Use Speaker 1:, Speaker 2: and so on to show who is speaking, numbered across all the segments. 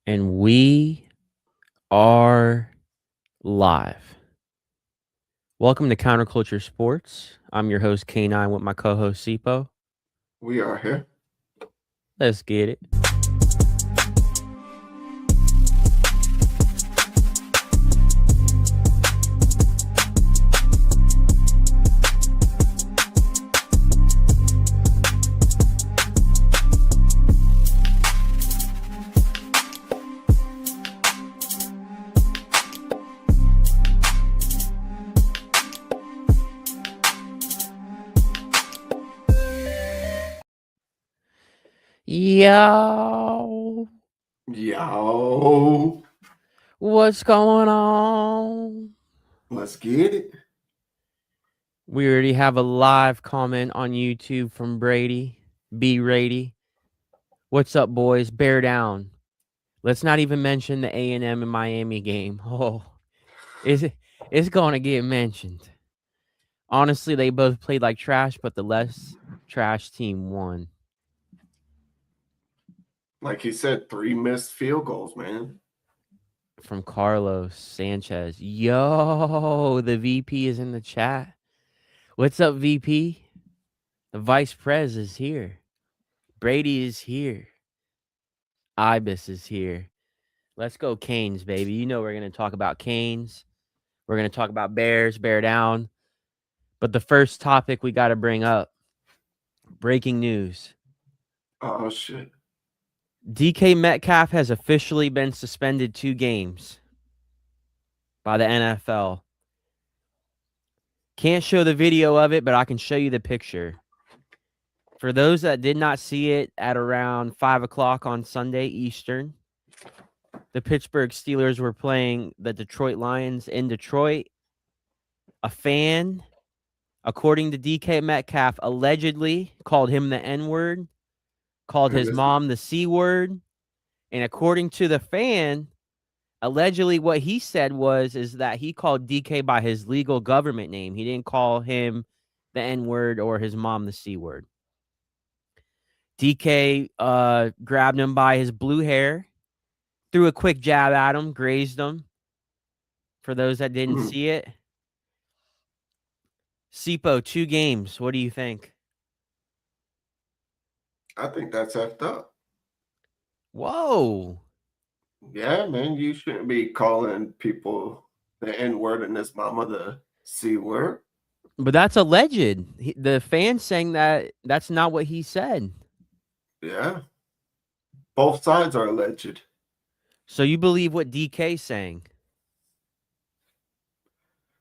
Speaker 1: And we are live. Welcome to Counterculture Sports. I'm your host, K9, with my co host, Cipo.
Speaker 2: We are here.
Speaker 1: Let's get it. Yo,
Speaker 2: Yo,
Speaker 1: what's going on?
Speaker 2: let's get it.
Speaker 1: We already have a live comment on YouTube from Brady, B. Rady. What's up, boys? Bear down. Let's not even mention the A&M and Miami game. Oh, it's going to get mentioned. Honestly, they both played like trash, but the less trash team won.
Speaker 2: Like he said, 3 missed field goals, man.
Speaker 1: From Carlos Sanchez. Yo, the VP is in the chat. What's up, VP? The Vice Prez is here. Brady is here. Ibis is here. Let's go Canes, baby. You know we're going to talk about Canes. We're going to talk about Bears, bear down. But the first topic we got to bring up, breaking news.
Speaker 2: Oh, shit.
Speaker 1: DK Metcalf has officially been suspended 2 games by the NFL. Can't show the video of it, but I can show you the picture. For those that did not see it, at around 5 o'clock on Sunday Eastern, the Pittsburgh Steelers were playing the Detroit Lions in Detroit. A fan, according to DK Metcalf, allegedly called him the N-word, called his mom the C-word, and according to the fan, allegedly what he said is that he called DK by his legal government name. He didn't call him the N-word or his mom the C-word. DK grabbed him by his blue hair, threw a quick jab at him, grazed him. For those that didn't see it. Cipo, 2 games. What do you think?
Speaker 2: I think that's effed up.
Speaker 1: Whoa.
Speaker 2: Yeah, man, you shouldn't be calling people the N-word and his mama the C-word.
Speaker 1: But that's alleged. The fans saying that that's not what he said.
Speaker 2: Yeah. Both sides are alleged.
Speaker 1: So you believe what DK's saying?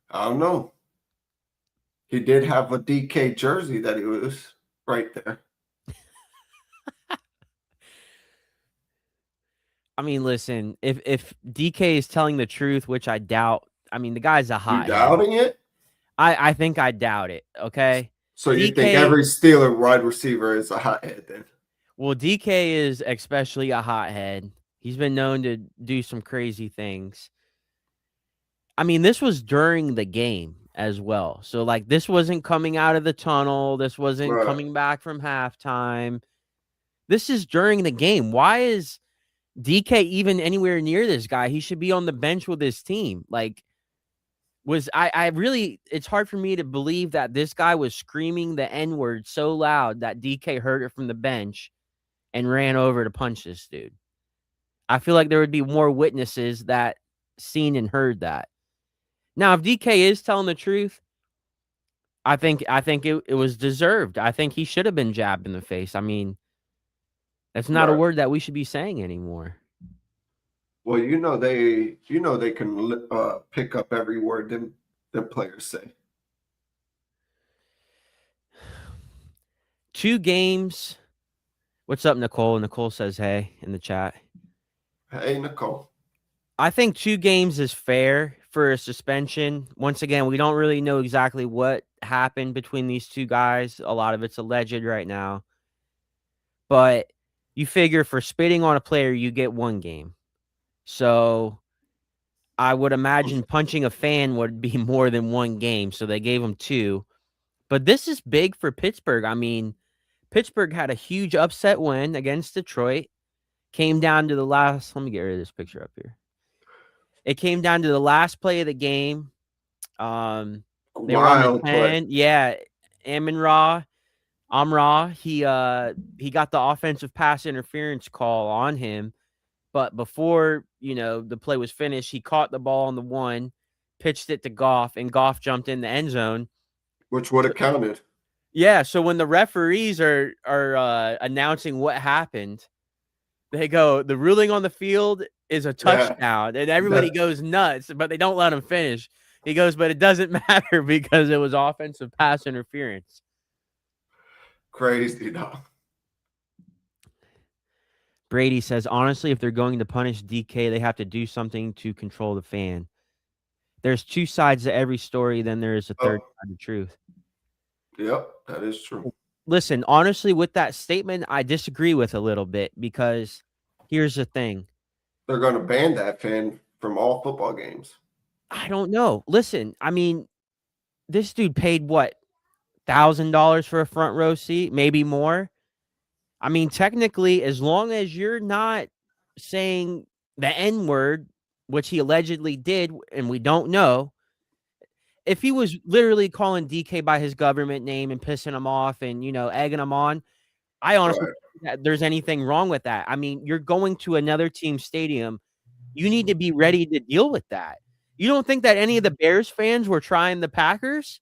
Speaker 2: I don't know. He did have a DK jersey that he was right there.
Speaker 1: I mean, listen, if DK is telling the truth, which I doubt, I mean, the guy's a hothead.
Speaker 2: You doubting it?
Speaker 1: I think I doubt it, okay?
Speaker 2: So you think every Steeler wide receiver is a hothead then?
Speaker 1: Well, DK is especially a hothead. He's been known to do some crazy things. I mean, this was during the game as well. So, like, this wasn't coming out of the tunnel. This wasn't coming back from halftime. This is during the game. Why is DK even anywhere near this guy? He should be on the bench with his team. Like, I really, it's hard for me to believe that this guy was screaming the N-word so loud that DK heard it from the bench and ran over to punch this dude. I feel like there would be more witnesses that seen and heard that. Now, if DK is telling the truth, I think it was deserved. I think he should have been jabbed in the face. I mean, that's not a word that we should be saying anymore.
Speaker 2: Well, they can pick up every word them players say.
Speaker 1: 2 games. What's up, Nicole? Nicole says, hey, in the chat.
Speaker 2: Hey, Nicole.
Speaker 1: I think 2 games is fair for a suspension. Once again, we don't really know exactly what happened between these 2 guys. A lot of it's alleged right now. But you figure for spitting on a player, you get 1 game. So I would imagine punching a fan would be more than 1 game. So they gave him 2. But this is big for Pittsburgh. I mean, Pittsburgh had a huge upset win against Detroit. Came down to the last. Let me get rid of this picture up here. It came down to the last play of the game. They were on the
Speaker 2: Wild play.
Speaker 1: 10. Yeah, Amra. He got the offensive pass interference call on him, but before the play was finished, he caught the ball on the 1, pitched it to Goff, and Goff jumped in the end zone,
Speaker 2: Which would have counted.
Speaker 1: Yeah, so when the referees are announcing what happened, they go, the ruling on the field is a touchdown, and everybody goes nuts, but they don't let him finish. He goes, but it doesn't matter because it was offensive pass interference.
Speaker 2: Crazy, dog.
Speaker 1: Brady says, honestly, if they're going to punish DK, they have to do something to control the fan. There's two sides to every story, then there is a third side of truth.
Speaker 2: Yep, that is true.
Speaker 1: Listen, honestly, with that statement, I disagree with a little bit because here's the thing.
Speaker 2: They're going to ban that fan from all football games.
Speaker 1: I don't know. Listen, I mean, this dude paid what, $1,000 for a front row seat, maybe more. I mean, technically, as long as you're not saying the N word, which he allegedly did, and we don't know, if he was literally calling DK by his government name and pissing him off and, egging him on, I honestly don't think that there's anything wrong with that. I mean, you're going to another team's stadium. You need to be ready to deal with that. You don't think that any of the Bears fans were trying the Packers?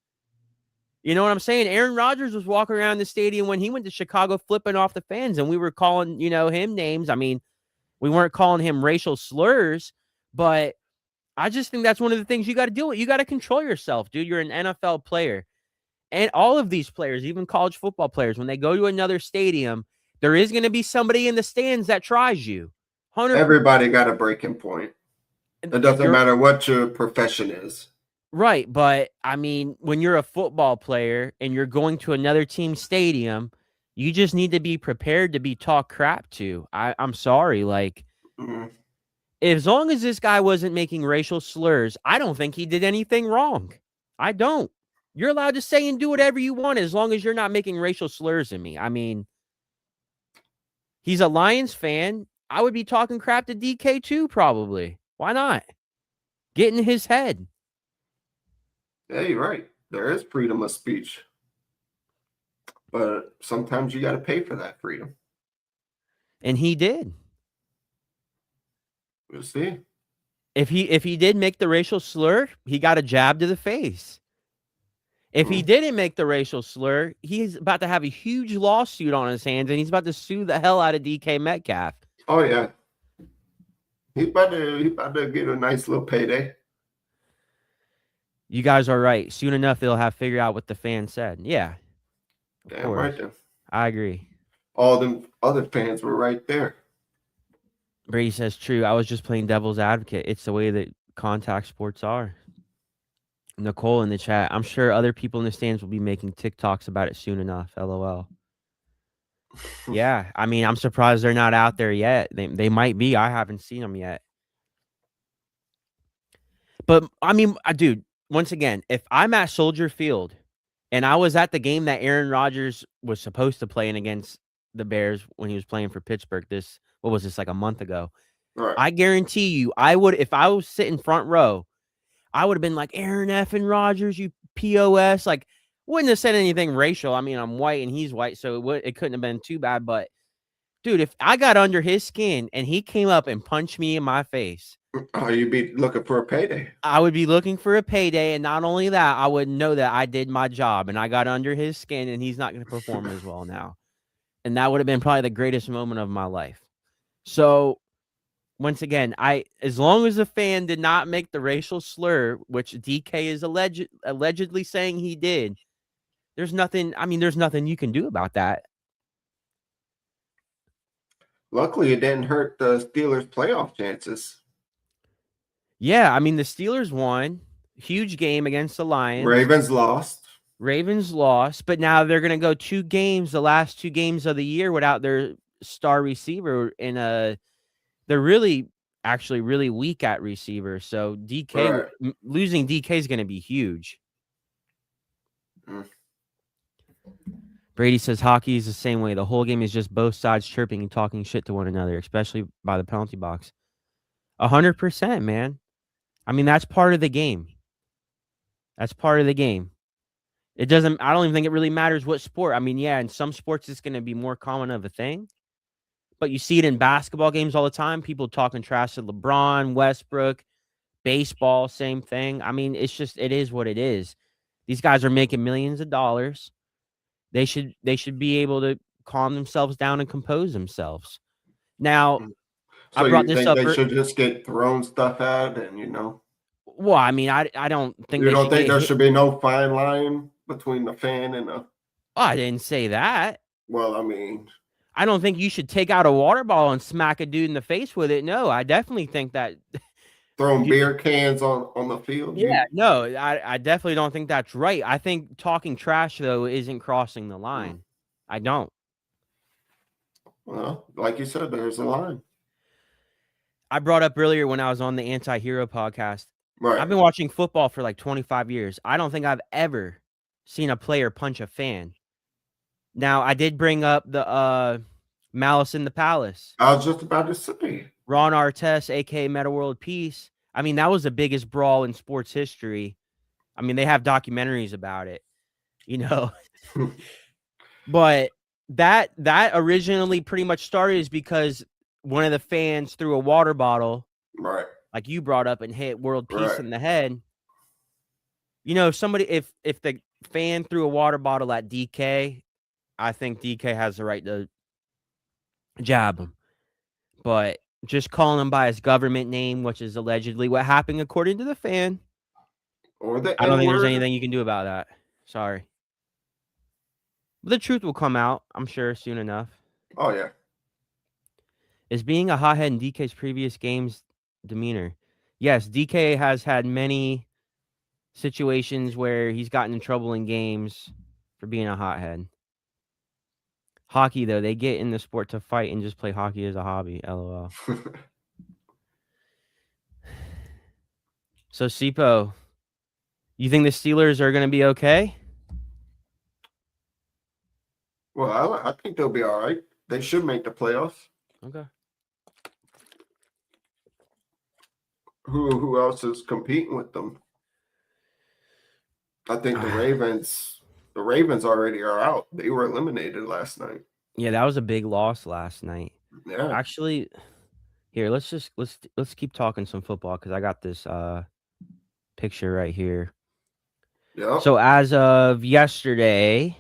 Speaker 1: You know what I'm saying? Aaron Rodgers was walking around the stadium when he went to Chicago flipping off the fans, and we were calling, him names. I mean, we weren't calling him racial slurs, but I just think that's one of the things you got to deal with. You got to control yourself, dude. You're an NFL player. And all of these players, even college football players, when they go to another stadium, there is going to be somebody in the stands that tries you. 100%.
Speaker 2: Everybody got a breaking point. It doesn't matter what your profession is.
Speaker 1: Right, but I mean, when you're a football player and you're going to another team's stadium, you just need to be prepared to be talked crap to. I'm sorry, like, as long as this guy wasn't making racial slurs, I don't think he did anything wrong. I don't. You're allowed to say and do whatever you want as long as you're not making racial slurs in me. I mean, he's a Lions fan. I would be talking crap to DK too, probably. Why not? Get in his head.
Speaker 2: Yeah, you're right. There is freedom of speech. But sometimes you got to pay for that freedom.
Speaker 1: And he did.
Speaker 2: We'll see.
Speaker 1: If he did make the racial slur, he got a jab to the face. If he didn't make the racial slur, he's about to have a huge lawsuit on his hands, and he's about to sue the hell out of DK Metcalf.
Speaker 2: Oh, yeah. He's about to get a nice little payday.
Speaker 1: You guys are right. Soon enough, they'll have figured out what the fan said. Yeah.
Speaker 2: Damn right then.
Speaker 1: I agree.
Speaker 2: All them other fans were right there.
Speaker 1: Brady says, true. I was just playing devil's advocate. It's the way that contact sports are. Nicole in the chat. I'm sure other people in the stands will be making TikToks about it soon enough. LOL. Yeah. I mean, I'm surprised they're not out there yet. They might be. I haven't seen them yet. But, I mean, dude, once again, if I'm at Soldier Field and I was at the game that Aaron Rodgers was supposed to play in against the Bears when he was playing for Pittsburgh, like a month ago,
Speaker 2: right.
Speaker 1: I guarantee you, I would, if I was sitting front row, I would have been like, Aaron effing Rodgers, you POS. Like, wouldn't have said anything racial. I mean, I'm white and he's white, so it couldn't have been too bad. But, dude, if I got under his skin and he came up and punched me in my face,
Speaker 2: oh, you'd be looking for a payday.
Speaker 1: I would be looking for a payday. And not only that, I would know that I did my job and I got under his skin and he's not going to perform as well now. And that would have been probably the greatest moment of my life. So, once again, as long as the fan did not make the racial slur, which DK is allegedly saying he did, there's nothing you can do about that.
Speaker 2: Luckily, it didn't hurt the Steelers' playoff chances.
Speaker 1: Yeah, I mean, the Steelers won. Huge game against the Lions.
Speaker 2: Ravens lost, but now they're going to go 2 games, the last 2 games of the year, without their star receiver. They're really weak at receiver. So losing DK is going to be huge. Brady says hockey is the same way. The whole game is just both sides chirping and talking shit to one another, especially by the penalty box. 100%, man. I mean, that's part of the game. That's part of the game. It doesn't, I don't even think it really matters what sport. I mean, yeah, in some sports, it's going to be more common of a thing, but you see it in basketball games all the time. People talking trash to LeBron, Westbrook, baseball, same thing. I mean, it's just, it is what it is. These guys are making millions of dollars. They should be able to calm themselves down and compose themselves. Now, I
Speaker 3: So
Speaker 2: brought
Speaker 3: you
Speaker 2: this
Speaker 3: think
Speaker 2: up.
Speaker 3: they should just get thrown stuff at and,
Speaker 2: Well, I mean, I don't think
Speaker 3: you
Speaker 2: they
Speaker 3: don't
Speaker 2: should
Speaker 3: think
Speaker 2: get
Speaker 3: there
Speaker 2: hit.
Speaker 3: should be no fine line between the fan and the,
Speaker 2: Oh, I didn't say that.
Speaker 3: well, I mean,
Speaker 2: I don't think you should take out a water bottle and smack a dude in the face with it. No, I definitely think that.
Speaker 3: throwing beer cans on the field.
Speaker 2: Yeah, no, I definitely don't think that's right. I think talking trash though isn't crossing the line. I don't.
Speaker 3: Well, like you said, there's a line.
Speaker 2: I brought up earlier when I was on the Anti-Hero podcast.
Speaker 3: Right.
Speaker 2: I've been watching football for like 25 years. I don't think I've ever seen a player punch a fan. Now, I did bring up the Malice in the Palace.
Speaker 3: I was just about to say.
Speaker 2: Ron Artest, aka Meta World Peace. I mean, that was the biggest brawl in sports history. I mean, they have documentaries about it, But that originally pretty much started is because one of the fans threw a water bottle,
Speaker 3: right,
Speaker 2: like you brought up, and hit World Peace
Speaker 3: right.
Speaker 2: in the head. Somebody if the fan threw a water bottle at DK, I think DK has the right to jab him. But just calling him by his government name, which is allegedly what happened according to the fan,
Speaker 3: Or the
Speaker 2: I don't think there's
Speaker 3: N-word.
Speaker 2: anything you can do about that. Sorry. But the truth will come out, I'm sure, soon enough.
Speaker 3: Oh, yeah.
Speaker 2: Is being a hothead in DK's previous games demeanor? Yes, DK has had many situations where he's gotten in trouble in games for being a hothead. Hockey, though, they get in the sport to fight and just play hockey as a hobby. LOL. So, Cipo, you think the Steelers are going to be okay?
Speaker 3: Well, I think they'll be all right. They should make the playoffs.
Speaker 2: Okay.
Speaker 3: Who else is competing with them? I think the Ravens already are out. They were eliminated last night.
Speaker 2: Yeah, that was a big loss last night.
Speaker 3: Yeah.
Speaker 2: Actually, here, let's keep talking some football because I got this picture right here.
Speaker 3: Yeah.
Speaker 2: So as of yesterday,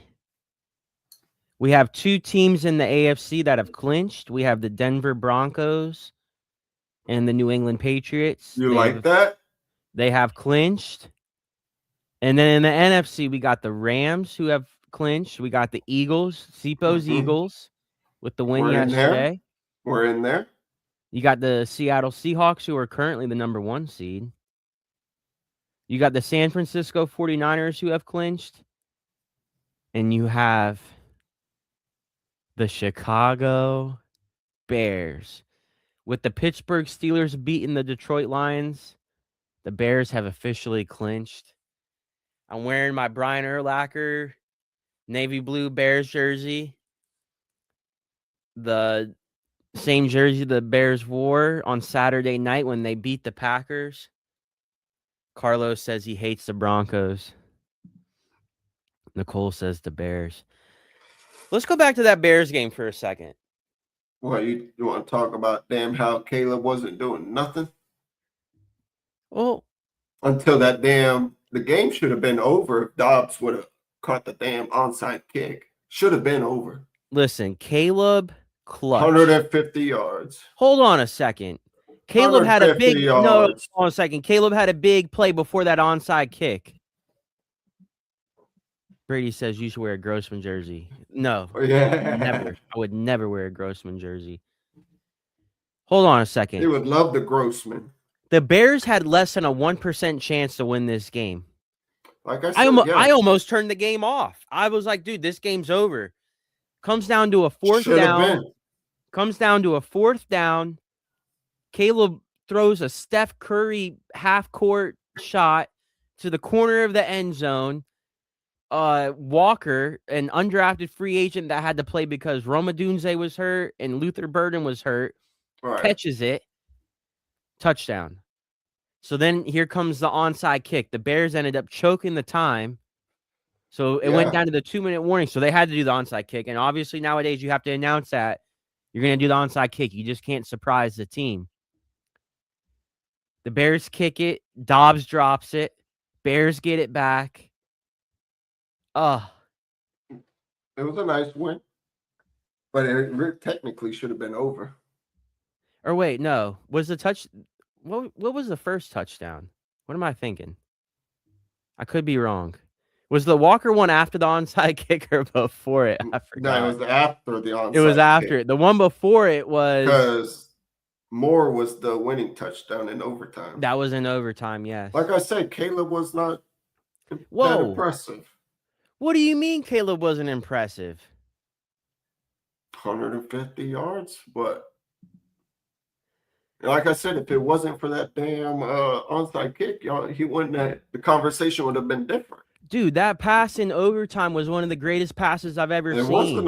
Speaker 2: we have two teams in the AFC that have clinched. We have the Denver Broncos and the New England Patriots.
Speaker 3: You like that?
Speaker 2: They have clinched. And then in the NFC, we got the Rams who have clinched. We got the Eagles, Cipo's Eagles, with the win yesterday.
Speaker 3: We're in there.
Speaker 2: You got the Seattle Seahawks, who are currently the number 1 seed. You got the San Francisco 49ers, who have clinched. And you have the Chicago Bears. With the Pittsburgh Steelers beating the Detroit Lions, the Bears have officially clinched. I'm wearing my Brian Urlacher navy blue Bears jersey. The same jersey the Bears wore on Saturday night when they beat the Packers. Carlos says he hates the Broncos. Nicole says the Bears. Let's go back to that Bears game for a second.
Speaker 3: Well, you want to talk about how Caleb wasn't doing nothing?
Speaker 2: Well,
Speaker 3: until the game should have been over if Dobbs would have caught the damn onside kick. Should have been over.
Speaker 2: Listen, Caleb clutch.
Speaker 3: 150 yards.
Speaker 2: Hold on a second. Caleb had a big
Speaker 3: yards.
Speaker 2: No, hold on a second. Caleb had a big play before that onside kick. Brady says you should wear a Grossman jersey. No.
Speaker 3: Yeah.
Speaker 2: Never. I would never wear a Grossman jersey. Hold on a second.
Speaker 3: They would love the Grossman.
Speaker 2: The Bears had less than a 1% chance to win this game.
Speaker 3: Like I said,
Speaker 2: I almost turned the game off. I was like, dude, this game's over. Comes down to a fourth down. Comes down to a fourth down. Caleb throws a Steph Curry half-court shot to the corner of the end zone. Walker, an undrafted free agent that had to play because Roma Dunze was hurt and Luther Burden was hurt, catches it, touchdown. So then here comes the onside kick. The Bears ended up choking the time. So it went down to the 2-minute warning. So they had to do the onside kick. And obviously nowadays you have to announce that you're going to do the onside kick. You just can't surprise the team. The Bears kick it. Dobbs drops it. Bears get it back.
Speaker 3: It was a nice win. But it technically should have been over.
Speaker 2: Or wait, no. Was the touch... What was the first touchdown? What am I thinking? I could be wrong. Was the Walker one after the onside kick or before it? I forgot.
Speaker 3: No, it was after the onside
Speaker 2: It was after
Speaker 3: kick.
Speaker 2: it. The one before it was...
Speaker 3: Because Moore was the winning touchdown in overtime.
Speaker 2: That was in overtime, yes.
Speaker 3: Like I said, Caleb was not that impressive.
Speaker 2: What do you mean Caleb wasn't impressive?
Speaker 3: 150 yards? But like I said, if it wasn't for that damn onside kick, he wouldn't have, the conversation would have been different.
Speaker 2: Dude, that pass in overtime was one of the greatest passes I've ever seen.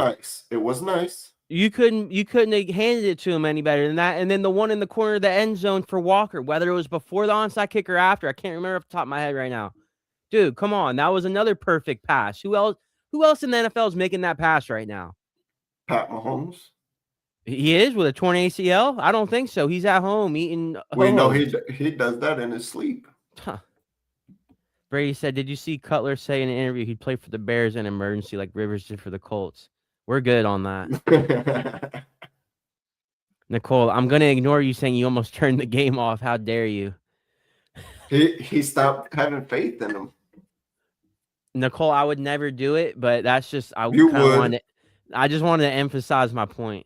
Speaker 3: It was nice.
Speaker 2: You couldn't have handed it to him any better than that. And then the one in the corner of the end zone for Walker, whether it was before the onside kick or after, I can't remember off the top of my head right now. Dude, come on. That was another perfect pass. Who else in the NFL is making that pass right now?
Speaker 3: Pat Mahomes.
Speaker 2: He is with a torn ACL? I don't think so. He's at home eating.
Speaker 3: We know he does that in his sleep.
Speaker 2: Huh. Brady said, did you see Cutler say in an interview he'd play for the Bears in emergency like Rivers did for the Colts? We're good on that. Nicole, I'm going to ignore you saying you almost turned the game off. How dare you?
Speaker 3: He stopped having faith in him.
Speaker 2: Nicole, I would never do it, but that's just I just wanted to emphasize my point.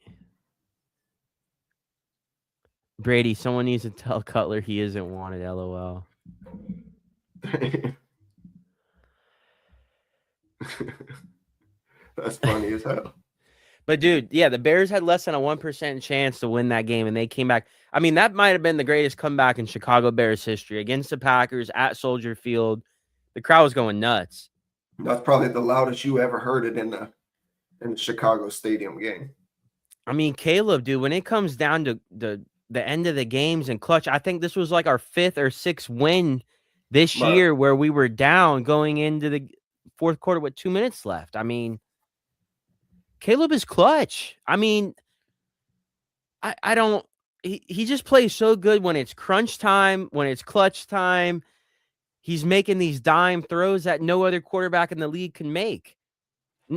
Speaker 2: Brady, someone needs to tell Cutler he isn't wanted, LOL.
Speaker 3: That's funny as hell.
Speaker 2: But dude, yeah, the Bears had less than a 1% chance to win that game, and they came back. I mean, that might have been the greatest comeback in Chicago Bears history against the Packers at Soldier Field. The crowd was going nuts.
Speaker 3: That's probably the loudest you ever heard it in the Chicago Stadium game.
Speaker 2: I mean, Caleb, dude, when it comes down to the end of the games and clutch, I think this was like our 5th or 6th win this year where we were down going into the fourth quarter with 2 minutes left. I mean, Caleb is clutch. I mean, I don't he just plays so good when it's crunch time, when it's clutch time. He's making these dime throws that no other quarterback in the league can make.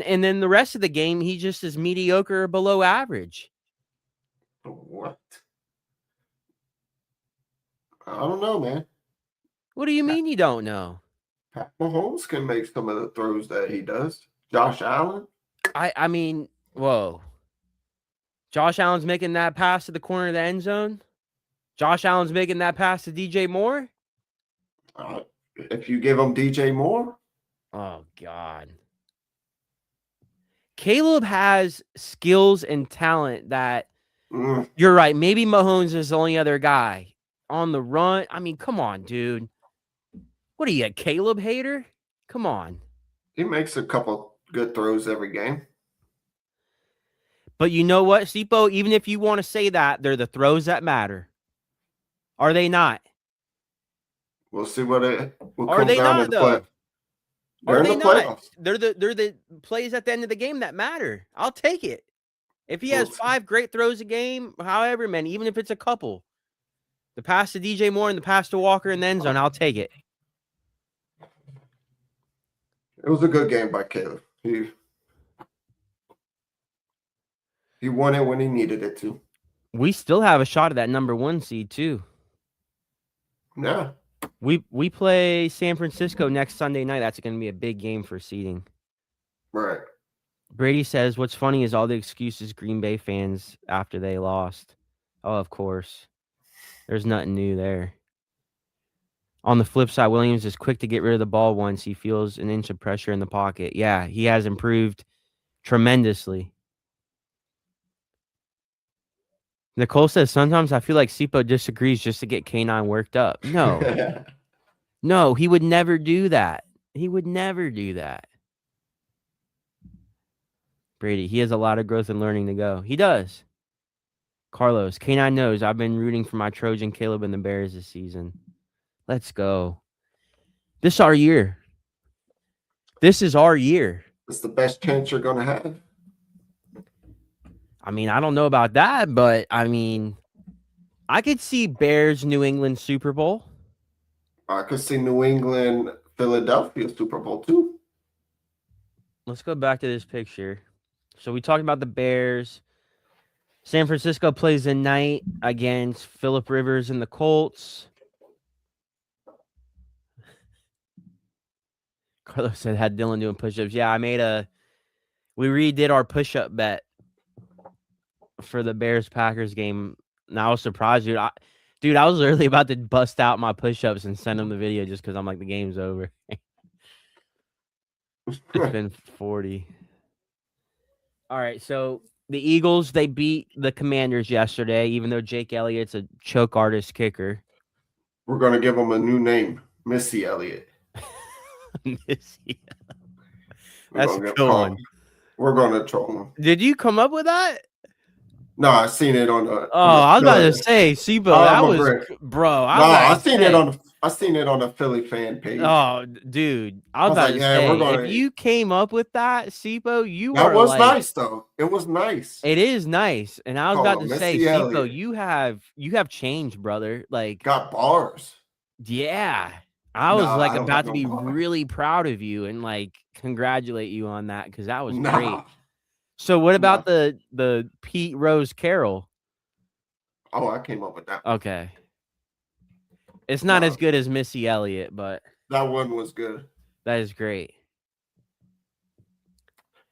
Speaker 2: And then the rest of the game, he just is mediocre or below average.
Speaker 3: What? I don't know, man.
Speaker 2: What do you mean you don't know?
Speaker 3: Pat Mahomes can make some of the throws that he does. Josh Allen?
Speaker 2: I mean, whoa. Josh Allen's making that pass to the corner of the end zone? Josh Allen's making that pass to DJ Moore?
Speaker 3: If you give him DJ Moore?
Speaker 2: Oh, God. Caleb has skills and talent that you're right. Maybe Mahomes is the only other guy on the run. I mean, come on, dude. What are you, a Caleb hater? Come on.
Speaker 3: He makes a couple good throws every game.
Speaker 2: But you know what, Cipo? Even if you want to say that, they're the throws that matter. Are they not?
Speaker 3: We'll see what it will
Speaker 2: Are
Speaker 3: come
Speaker 2: they
Speaker 3: down
Speaker 2: not,
Speaker 3: to the
Speaker 2: though? Are they not?
Speaker 3: Playoffs.
Speaker 2: They're the plays at the end of the game that matter. I'll take it. If he has 5 great throws a game, however many, even if it's a couple, the pass to DJ Moore and the pass to Walker in the end zone, I'll take it.
Speaker 3: It was a good game by Caleb. He won it when he needed it to.
Speaker 2: We still have a shot at that number 1 seed too.
Speaker 3: Yeah.
Speaker 2: We play San Francisco next Sunday night. That's going to be a big game for seeding.
Speaker 3: Right.
Speaker 2: Brady says, what's funny is all the excuses Green Bay fans after they lost. Oh, of course. There's nothing new there. On the flip side, Williams is quick to get rid of the ball once he feels an inch of pressure in the pocket. Yeah, he has improved tremendously. Nicole says, sometimes I feel like Cipo disagrees just to get K9 worked up. No. No, he would never do that. He would never do that. Brady, he has a lot of growth and learning to go. He does. Carlos, K9 knows I've been rooting for my Trojan Caleb and the Bears this season. Let's go. This is our year. This is our year.
Speaker 3: It's the best chance you're gonna have.
Speaker 2: I mean, I don't know about that, but I mean, I could see Bears New England Super Bowl.
Speaker 3: I could see New England, Philadelphia Super Bowl too.
Speaker 2: Let's go back to this picture. So we talked about the Bears. San Francisco plays tonight against Phillip Rivers and the Colts. Carlos said, had Dylan doing push-ups. Yeah, we redid our push-up bet for the Bears-Packers game. And I was surprised, dude. I was literally about to bust out my push-ups and send them the video just because I'm like, the game's over. It's been 40. All right, so the Eagles, they beat the Commanders yesterday, even though Jake Elliott's a choke artist kicker.
Speaker 3: We're gonna give him a new name, Missy Elliott.
Speaker 2: Missy. That's a good one.
Speaker 3: We're gonna troll him.
Speaker 2: Did you come up with that?
Speaker 3: No, I seen it on the.
Speaker 2: I was about to say, Cipo. That was, bro.
Speaker 3: I seen it on the Philly fan page.
Speaker 2: Oh, dude, I was about to say, if you came up with that, Cipo,
Speaker 3: that was nice though. It was nice.
Speaker 2: It is nice, and I was about to say, Cipo, you have changed, brother. Like,
Speaker 3: got bars.
Speaker 2: Yeah, I was about to be really proud of you and like congratulate you on that because that was great. So what about the Pete Rose Carroll?
Speaker 3: Oh, I came up with that.
Speaker 2: Okay. It's not as good as Missy Elliott, but
Speaker 3: that one was good.
Speaker 2: That is great.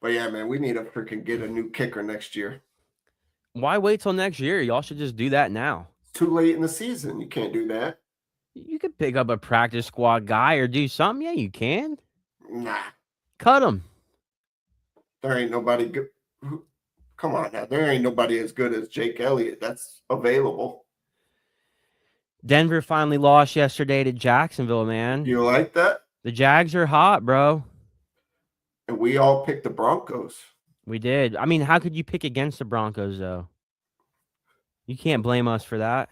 Speaker 3: But yeah, man, we need to freaking get a new kicker next year.
Speaker 2: Why wait till next year? Y'all should just do that now.
Speaker 3: It's too late in the season. You can't do that.
Speaker 2: You could pick up a practice squad guy or do something. Yeah, you can.
Speaker 3: Nah.
Speaker 2: Cut him.
Speaker 3: There ain't nobody good. Come on now. There ain't nobody as good as Jake Elliott that's available.
Speaker 2: Denver finally lost yesterday to Jacksonville, man.
Speaker 3: You like that?
Speaker 2: The Jags are hot, bro.
Speaker 3: And we all picked the Broncos.
Speaker 2: We did. I mean, how could you pick against the Broncos, though? You can't blame us for that.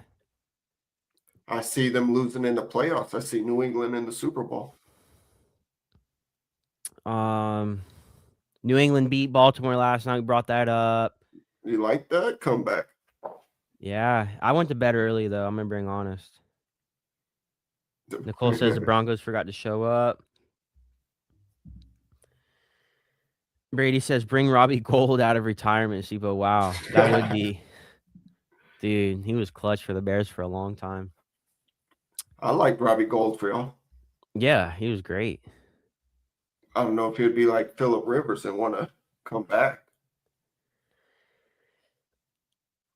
Speaker 3: I see them losing in the playoffs. I see New England in the Super Bowl.
Speaker 2: New England beat Baltimore last night. We brought that up.
Speaker 3: You like that comeback?
Speaker 2: Yeah. I went to bed early, though. I'm going to being honest. Nicole says the Broncos forgot to show up. Brady says, bring Robbie Gould out of retirement, Cipo. Wow. That would be... Dude, he was clutch for the Bears for a long time.
Speaker 3: I like Robbie Gould for y'all.
Speaker 2: Yeah, he was great.
Speaker 3: I don't know if he'd be like Phillip Rivers and want to come back.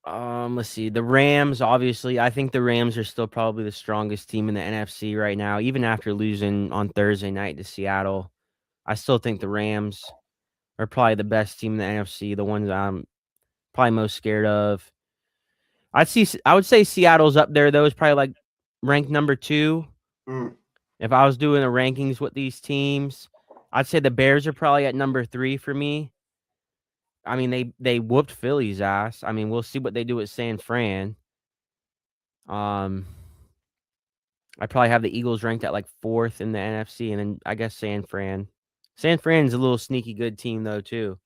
Speaker 2: Let's see. The Rams, obviously, I think the Rams are still probably the strongest team in the NFC right now, even after losing on Thursday night to Seattle. I still think the Rams are probably the best team in the NFC, the ones I'm probably most scared of. I would say Seattle's up there, though. It's probably like ranked number 2. If I was doing the rankings with these teams, I'd say the Bears are probably at number 3 for me. I mean, they whooped Philly's ass. I mean, we'll see what they do at San Fran. I probably have the Eagles ranked at like 4th in the NFC, and then I guess San Fran. San Fran's a little sneaky good team, though, too.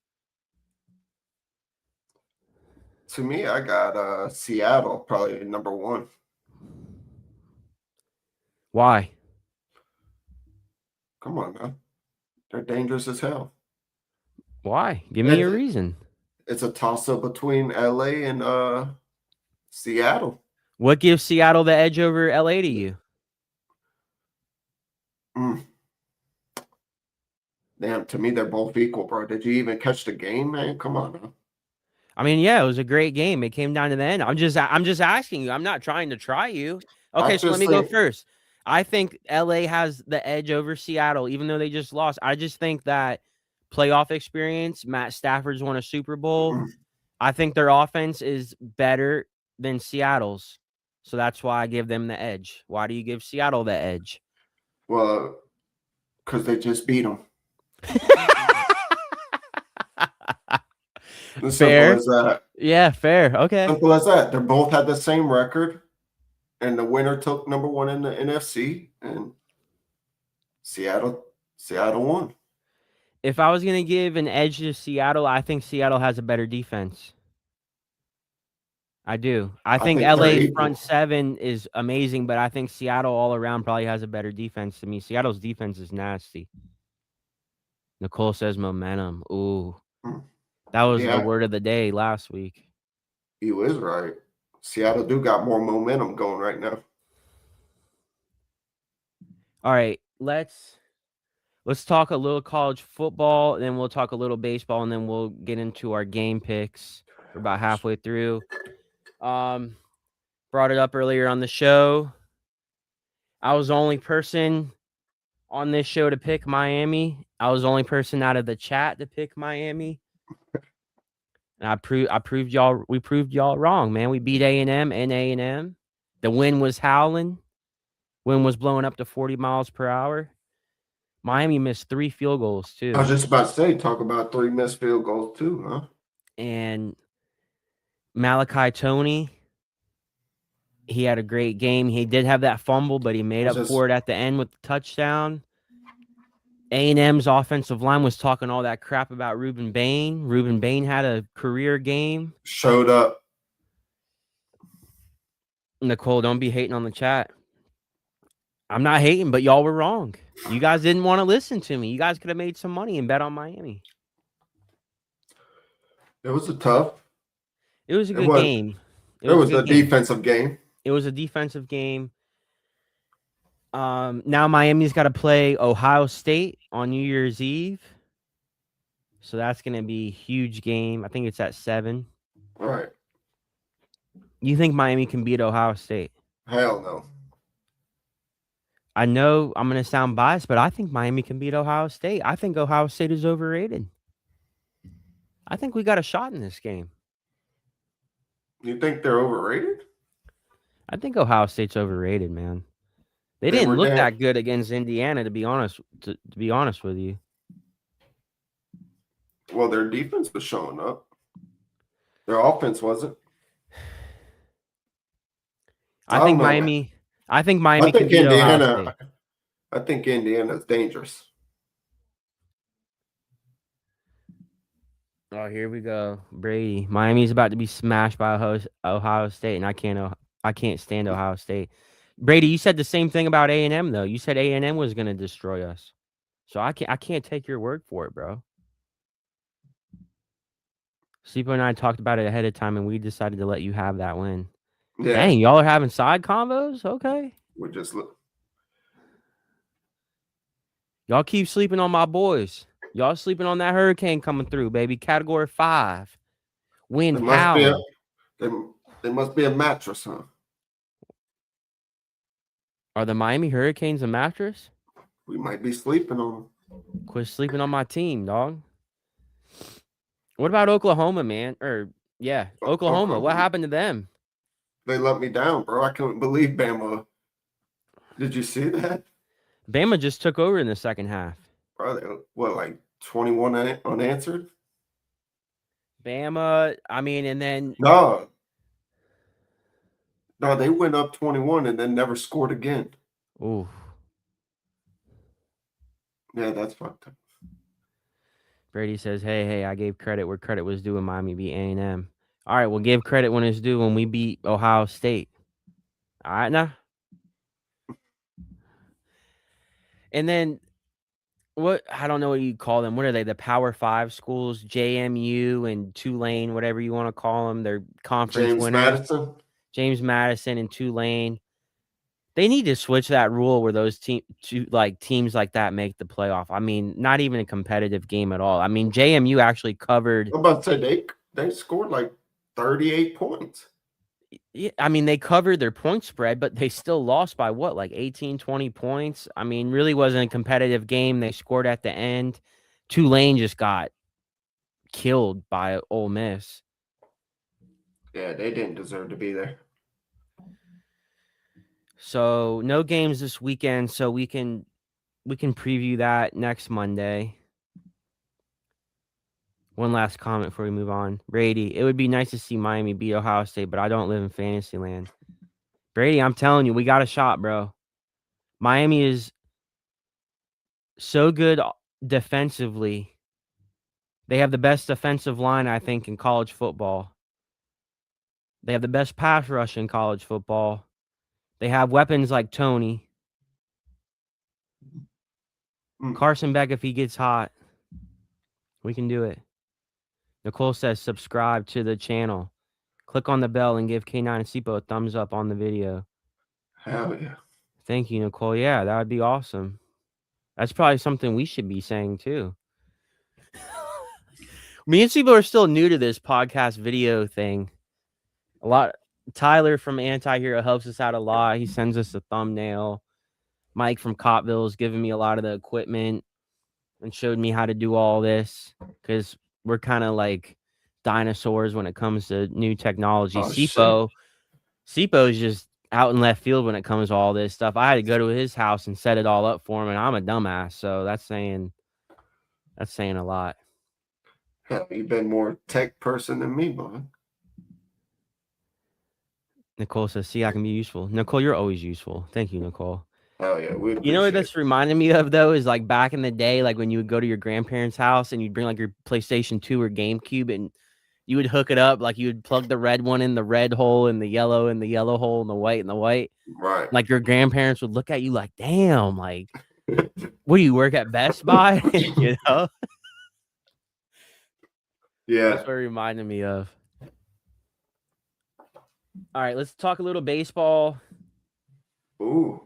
Speaker 3: To me, I got Seattle probably number 1.
Speaker 2: Why?
Speaker 3: Come on, man. They're dangerous as hell.
Speaker 2: Why? Give me a reason.
Speaker 3: It's a toss-up between LA and Seattle.
Speaker 2: What gives Seattle the edge over LA to you?
Speaker 3: Damn, to me, they're both equal, bro. Did you even catch the game, man? Come on, man.
Speaker 2: I mean, yeah, it was a great game. It came down to the end. I'm just asking you. I'm not trying to try you. Okay, so let me go first. I think LA has the edge over Seattle, even though they just lost. I just think that playoff experience, Matt Stafford's won a Super Bowl. I think their offense is better than Seattle's. So that's why I give them the edge. Why do you give Seattle the edge?
Speaker 3: Well, because they just beat them. As simple
Speaker 2: Fair.
Speaker 3: as that.
Speaker 2: Yeah, fair. Okay.
Speaker 3: Simple as that. They both had the same record, and the winner took number one in the NFC, and Seattle won.
Speaker 2: If I was gonna give an edge to Seattle, I think Seattle has a better defense. I do. I
Speaker 3: I
Speaker 2: think
Speaker 3: think they're
Speaker 2: LA's front
Speaker 3: equal.
Speaker 2: seven is amazing, but I think Seattle all around probably has a better defense to me. Seattle's defense is nasty. Nicole says momentum. Ooh,
Speaker 3: Hmm.
Speaker 2: that was the
Speaker 3: Yeah,
Speaker 2: word of the day last week.
Speaker 3: you is right. Seattle do got more momentum going right now.
Speaker 2: All right, let's talk a little college football, and then we'll talk a little baseball, and then we'll get into our game picks. We're about halfway through. Brought it up earlier on the show. I was the only person on this show to pick Miami. I was the only person out of the chat to pick Miami. And we proved y'all wrong, man. We beat A&M and A&M. The wind was howling. Wind was blowing up to 40 miles per hour. Miami missed 3 field goals
Speaker 3: I was
Speaker 2: too.
Speaker 3: just about to say, talk about 3 missed field goals too, huh?
Speaker 2: And Malachi Tony, he had a great game. He did have that fumble, but he made up for it at the end with the touchdown. A&M's offensive line was talking all that crap about Ruben Bain. Ruben Bain had a career game.
Speaker 3: Showed up.
Speaker 2: Nicole, don't be hating on the chat. I'm not hating, but y'all were wrong. You guys didn't want to listen to me. You guys could have made some money and bet on Miami.
Speaker 3: It was a tough.
Speaker 2: It was a
Speaker 3: It
Speaker 2: good
Speaker 3: was.
Speaker 2: game.
Speaker 3: It was a defensive game.
Speaker 2: It was a defensive game. Now Miami's got to play Ohio State on New Year's Eve. So that's going to be a huge game. I think it's at 7.
Speaker 3: All right.
Speaker 2: You think Miami can beat Ohio State?
Speaker 3: Hell no.
Speaker 2: I know I'm going to sound biased, but I think Miami can beat Ohio State. I think Ohio State is overrated. I think we got a shot in this game.
Speaker 3: You think they're overrated?
Speaker 2: I think Ohio State's overrated, man. They
Speaker 3: They
Speaker 2: didn't
Speaker 3: were
Speaker 2: look
Speaker 3: damn-
Speaker 2: that good against Indiana, to be honest. To be honest with you,
Speaker 3: Well, their defense was showing up. Their offense wasn't.
Speaker 2: I
Speaker 3: don't
Speaker 2: think
Speaker 3: know.
Speaker 2: Miami. I think
Speaker 3: I
Speaker 2: Miami can
Speaker 3: think
Speaker 2: beat Ohio State.
Speaker 3: Indiana. I think Indiana's dangerous.
Speaker 2: Oh, here we go, Brady. Miami's about to be smashed by Ohio State, and I can't stand Ohio State. Brady, you said the same thing about A&M though. You said A&M was going to destroy us, so I can't take your word for it, bro. Cipo and I talked about it ahead of time, and we decided to let you have that win.
Speaker 3: Yeah.
Speaker 2: Dang, y'all are having side combos? Okay.
Speaker 3: We just look.
Speaker 2: Y'all keep sleeping on my boys. Y'all sleeping on that hurricane coming through, baby. Category 5. Wind howling.
Speaker 3: They must be a mattress, huh?
Speaker 2: Are the Miami Hurricanes a mattress?
Speaker 3: We might be sleeping on them.
Speaker 2: Quit sleeping on my team, dog. What about Oklahoma, man? Oklahoma. What happened to them?
Speaker 3: They let me down, bro. I couldn't believe Bama. Did you see that?
Speaker 2: Bama just took over in the second half.
Speaker 3: Bro, like 21 unanswered?
Speaker 2: Bama, I mean, and then
Speaker 3: No, they went up 21 and then never scored again.
Speaker 2: ooh.
Speaker 3: Yeah, that's fucked up.
Speaker 2: Brady says, hey, I gave credit where credit was due when Miami beat A&M. All right, we'll give credit when it's due when we beat Ohio State. All right, now. And then I don't know what you call them. What are they? The Power 5 schools, JMU and Tulane, whatever you want to call them. They're conference
Speaker 3: James
Speaker 2: winners.
Speaker 3: Madison?
Speaker 2: James Madison and Tulane. They need to switch that rule where those teams like that make the playoff. I mean, not even a competitive game at all. I mean, JMU actually covered.
Speaker 3: I'm about to say they scored like 38 points.
Speaker 2: Yeah, I mean, they covered their point spread, but they still lost by what, like 18, 20 points? I mean, really wasn't a competitive game. They scored at the end. Tulane just got killed by Ole Miss.
Speaker 3: Yeah, they didn't deserve to be there.
Speaker 2: So no games this weekend, so we can preview that next Monday. One last comment before we move on. Brady, it would be nice to see Miami beat Ohio State, but I don't live in Fantasyland. Brady, I'm telling you, we got a shot, bro. Miami is so good defensively. They have the best defensive line, I think, in college football. They have the best pass rush in college football. They have weapons like Tony. Carson Beck, if he gets hot, we can do it. Nicole says subscribe to the channel. Click on the bell and give K9 and Cipo a thumbs up on the video.
Speaker 3: Hell yeah.
Speaker 2: Thank you, Nicole. Yeah, that would be awesome. That's probably something we should be saying too. Me and Cipo are still new to this podcast video thing. A lot. Tyler from Anti-Hero helps us out a lot. He sends us a thumbnail. Mike from Copville is giving me a lot of the equipment and showed me how to do all this because we're kind of like dinosaurs when it comes to new technology. Cipo is just out in left field when it comes to all this stuff. I had to go to his house and set it all up for him, and I'm a dumbass, so that's saying a lot.
Speaker 3: Hell, you've been more tech person than me, boy.
Speaker 2: Nicole says, see, I can be useful. Nicole, you're always useful. Thank you, Nicole.
Speaker 3: Oh, yeah.
Speaker 2: You know what that's reminding me of, though, is like back in the day, like when you would go to your grandparents' house and you'd bring like your PlayStation 2 or GameCube and you would hook it up. Like you would plug the red one in the red hole and the yellow hole and the white in the white.
Speaker 3: Right.
Speaker 2: Like your grandparents would look at you like, damn, like, what do you work at Best Buy? You know?
Speaker 3: Yeah.
Speaker 2: That's what it reminded me of. All right, let's talk a little baseball.
Speaker 3: Ooh.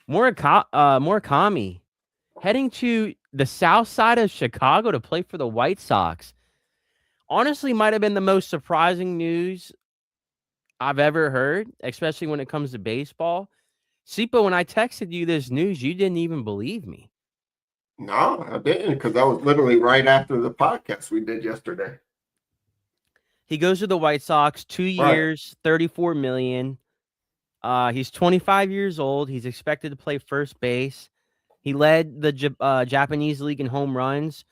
Speaker 2: Murakami heading to the south side of Chicago to play for the White Sox. Honestly, might have been the most surprising news I've ever heard, especially when it comes to baseball. Cipo, when I texted you this news, you didn't even believe me.
Speaker 3: No, I didn't, because that was literally right after the podcast we did yesterday.
Speaker 2: He goes to the White Sox, 2 years, $34 million. He's 25 years old. He's expected to play first base. He led the Japanese league in home runs.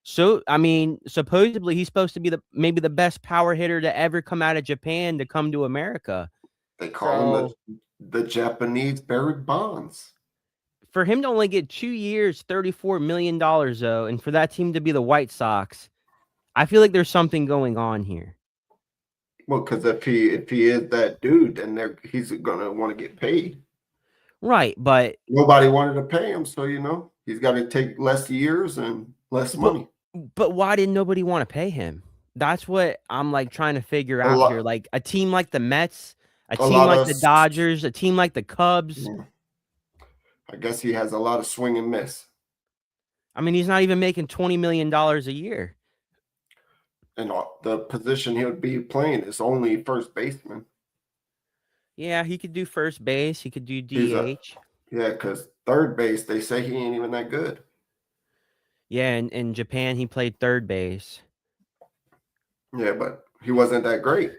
Speaker 2: So, I mean, supposedly he's supposed to be maybe the best power hitter to ever come out of Japan to come to America.
Speaker 3: They call him the Japanese Barry Bonds.
Speaker 2: For him to only get 2 years, $34 million, though, and for that team to be the White Sox, I feel like there's something going on here.
Speaker 3: Well, because if he is that dude, then he's gonna want to get paid.
Speaker 2: Right, but
Speaker 3: nobody wanted to pay him, so he's got to take less years and less money.
Speaker 2: But why didn't nobody want to pay him? That's what I'm like trying to figure out here. Like a team like the Mets, a team like the Dodgers, a team like the Cubs.
Speaker 3: I guess he has a lot of swing and miss.
Speaker 2: I mean, he's not even making $20 million a year.
Speaker 3: And the position he would be playing is only first baseman.
Speaker 2: Yeah, he could do first base. He could do DH.
Speaker 3: Yeah, because third base, they say he ain't even that good.
Speaker 2: Yeah, and in Japan, he played third base.
Speaker 3: Yeah, but he wasn't that great.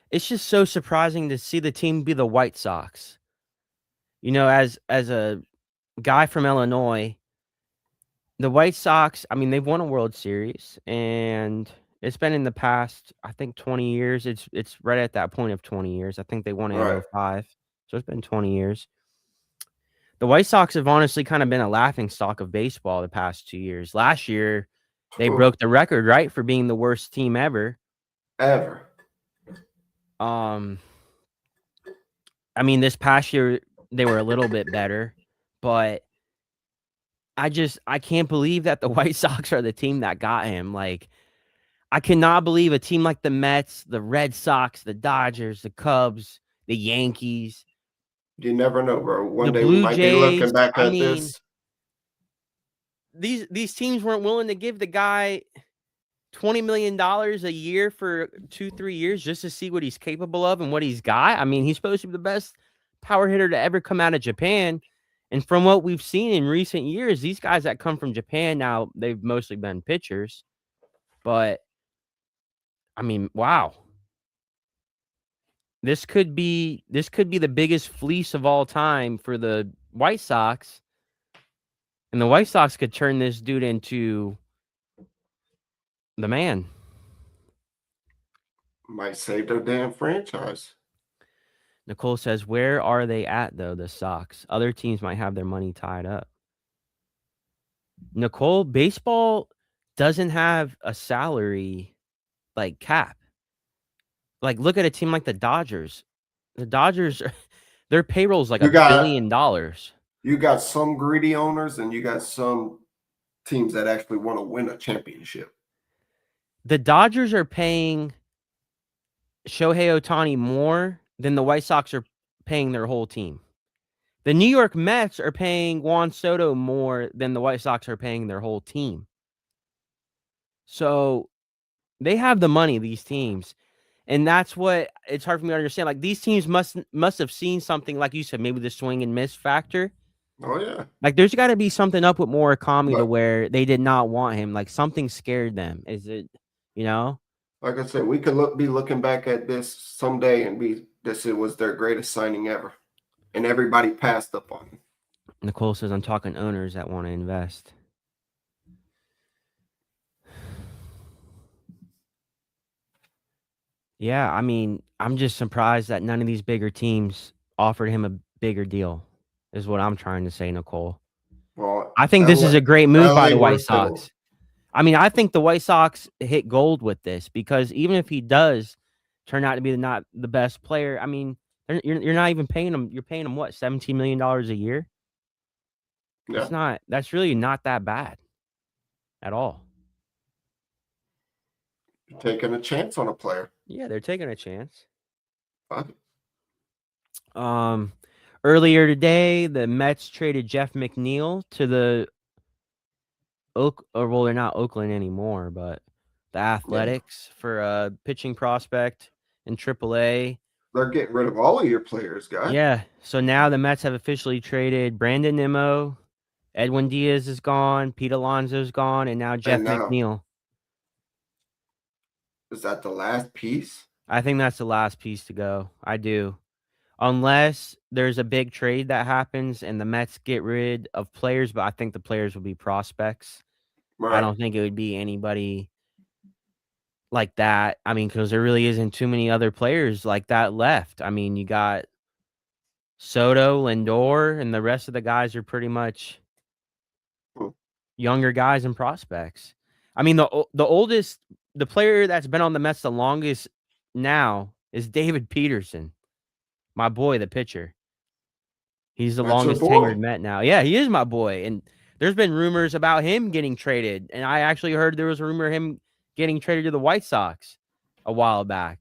Speaker 2: It's just so surprising to see the team be the White Sox. You know, as a guy from Illinois, the White Sox, I mean, they've won a World Series, and it's been in the past, I think, 20 years. It's right at that point of 20 years. I think they won it in 05, so it's been 20 years. The White Sox have honestly kind of been a laughingstock of baseball the past 2 years. Last year, they broke the record, right, for being the worst team ever. I mean, this past year, they were a little bit better, but I can't believe that the White Sox are the team that got him. Like, I cannot believe a team like the Mets, the Red Sox, the Dodgers, the Cubs, the Yankees.
Speaker 3: You never know, bro. One day we might be looking back at this.
Speaker 2: These teams weren't willing to give the guy $20 million a year for 2-3 years just to see what he's capable of and what he's got. I mean, he's supposed to be the best power hitter to ever come out of Japan. And from what we've seen in recent years, these guys that come from Japan now, they've mostly been pitchers. But, I mean, wow. This could be the biggest fleece of all time for the White Sox. And the White Sox could turn this dude into The man.
Speaker 3: Might save their damn franchise.
Speaker 2: Nicole says, where are they at, though, the Sox? Other teams might have their money tied up. Nicole, baseball doesn't have a salary, like, cap. Like, look at a team like the Dodgers. The Dodgers, their payroll's like
Speaker 3: You
Speaker 2: $1
Speaker 3: got-
Speaker 2: billion.
Speaker 3: You got some greedy owners and you got some teams that actually want to win a championship.
Speaker 2: The Dodgers are paying Shohei Ohtani more than the White Sox are paying their whole team. The New York Mets are paying Juan Soto more than the White Sox are paying their whole team. So they have the money, these teams. And that's what it's hard for me to understand. Like, these teams must have seen something, like you said, maybe the swing and miss factor.
Speaker 3: Oh, yeah.
Speaker 2: Like, there's got to be something up with Murakami to
Speaker 3: But-
Speaker 2: where they did not want him. Like, something scared them. Is it, you know?
Speaker 3: Like I said, we could be looking back at this someday and this was their greatest signing ever. And everybody passed up on him.
Speaker 2: Nicole says, I'm talking owners that want to invest. Yeah, I mean, I'm just surprised that none of these bigger teams offered him a bigger deal, is what I'm trying to say, Nicole.
Speaker 3: Well,
Speaker 2: I think this is a great move by the White
Speaker 3: worked out.
Speaker 2: Sox. I mean, I think the White Sox hit gold with this because even if he does turn out to be not the best player, I mean, you're not even paying him. You're paying him what, $17 million a year?
Speaker 3: Yeah.
Speaker 2: That's really not that bad at all.
Speaker 3: You're taking a chance on a player.
Speaker 2: Yeah, they're taking a chance.
Speaker 3: Fuck it.
Speaker 2: Earlier today, the Mets traded Jeff McNeil to the well, they're not Oakland anymore, but the Athletics for a pitching prospect in AAA.
Speaker 3: They're getting rid of all of your players, guys.
Speaker 2: Yeah, so now the Mets have officially traded Brandon Nimmo, Edwin Diaz is gone, Pete Alonso's gone, and now Jeff McNeil.
Speaker 3: Is that the last piece?
Speaker 2: I think that's the last piece to go. I do. Unless there's a big trade that happens and the Mets get rid of players, but I think the players will be prospects.
Speaker 3: Right.
Speaker 2: I don't think it would be anybody like that. I mean, because there really isn't too many other players like that left. I mean, you got Soto, Lindor, and the rest of the guys are pretty much younger guys and prospects. I mean, the player that's been on the Mets the longest now is David Peterson. My boy, the pitcher. He's the longest tenured Met now. Yeah, he is my boy. And there's been rumors about him getting traded. And I actually heard there was a rumor of him getting traded to the White Sox a while back.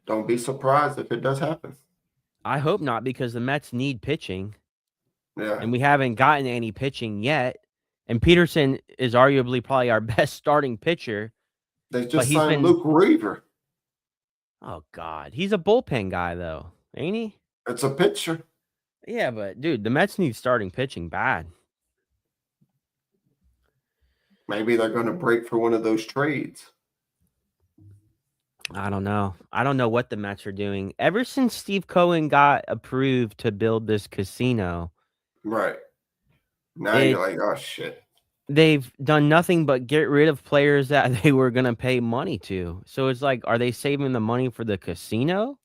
Speaker 3: Don't be surprised if it does happen.
Speaker 2: I hope not, because the Mets need pitching.
Speaker 3: Yeah.
Speaker 2: And we haven't gotten any pitching yet. And Peterson is arguably probably our best starting pitcher.
Speaker 3: They just signed Luke Weaver.
Speaker 2: Oh, God. He's a bullpen guy, though. Ain't he?
Speaker 3: It's a pitcher.
Speaker 2: Yeah, but, dude, the Mets need starting pitching bad.
Speaker 3: Maybe they're going to break for one of those trades.
Speaker 2: I don't know. I don't know what the Mets are doing. Ever since Steve Cohen got approved to build this casino.
Speaker 3: Right. Now you're like, oh, shit.
Speaker 2: They've done nothing but get rid of players that they were going to pay money to. So it's like, are they saving the money for the casino?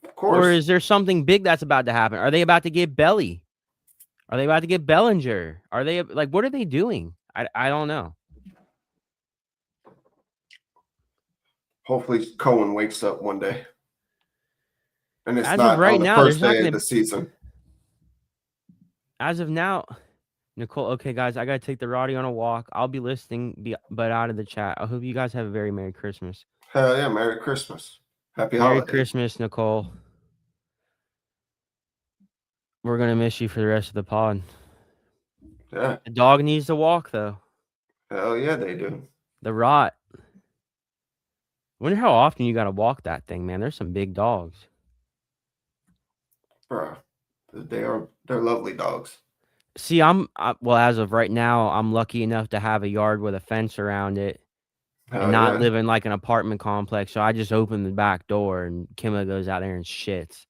Speaker 3: Of course.
Speaker 2: Or is there something big that's about to happen? Are they about to get Belly? Are they about to get Bellinger? Are they like, what are they doing? I don't know.
Speaker 3: Hopefully Cohen wakes up one day. And it's
Speaker 2: As
Speaker 3: not
Speaker 2: of right
Speaker 3: on the
Speaker 2: now,
Speaker 3: first
Speaker 2: there's not
Speaker 3: day
Speaker 2: gonna-
Speaker 3: of the season.
Speaker 2: As of now, Nicole, okay, guys, I got to take the Roddy on a walk. I'll be listening, but out of the chat. I hope you guys have a very Merry Christmas.
Speaker 3: Hell yeah, Merry Christmas. Happy
Speaker 2: Merry
Speaker 3: holidays.
Speaker 2: Christmas, Nicole. We're going to miss you for the rest of the pod.
Speaker 3: Yeah.
Speaker 2: The dog needs to walk, though.
Speaker 3: Hell yeah, they do.
Speaker 2: The rot. Wonder how often you got to walk that thing, man. There's some big dogs.
Speaker 3: Bro, they're lovely dogs.
Speaker 2: See, well, as of right now, I'm lucky enough to have a yard with a fence around it and not live in like an apartment complex. So I just open the back door and Kimma goes out there and shits.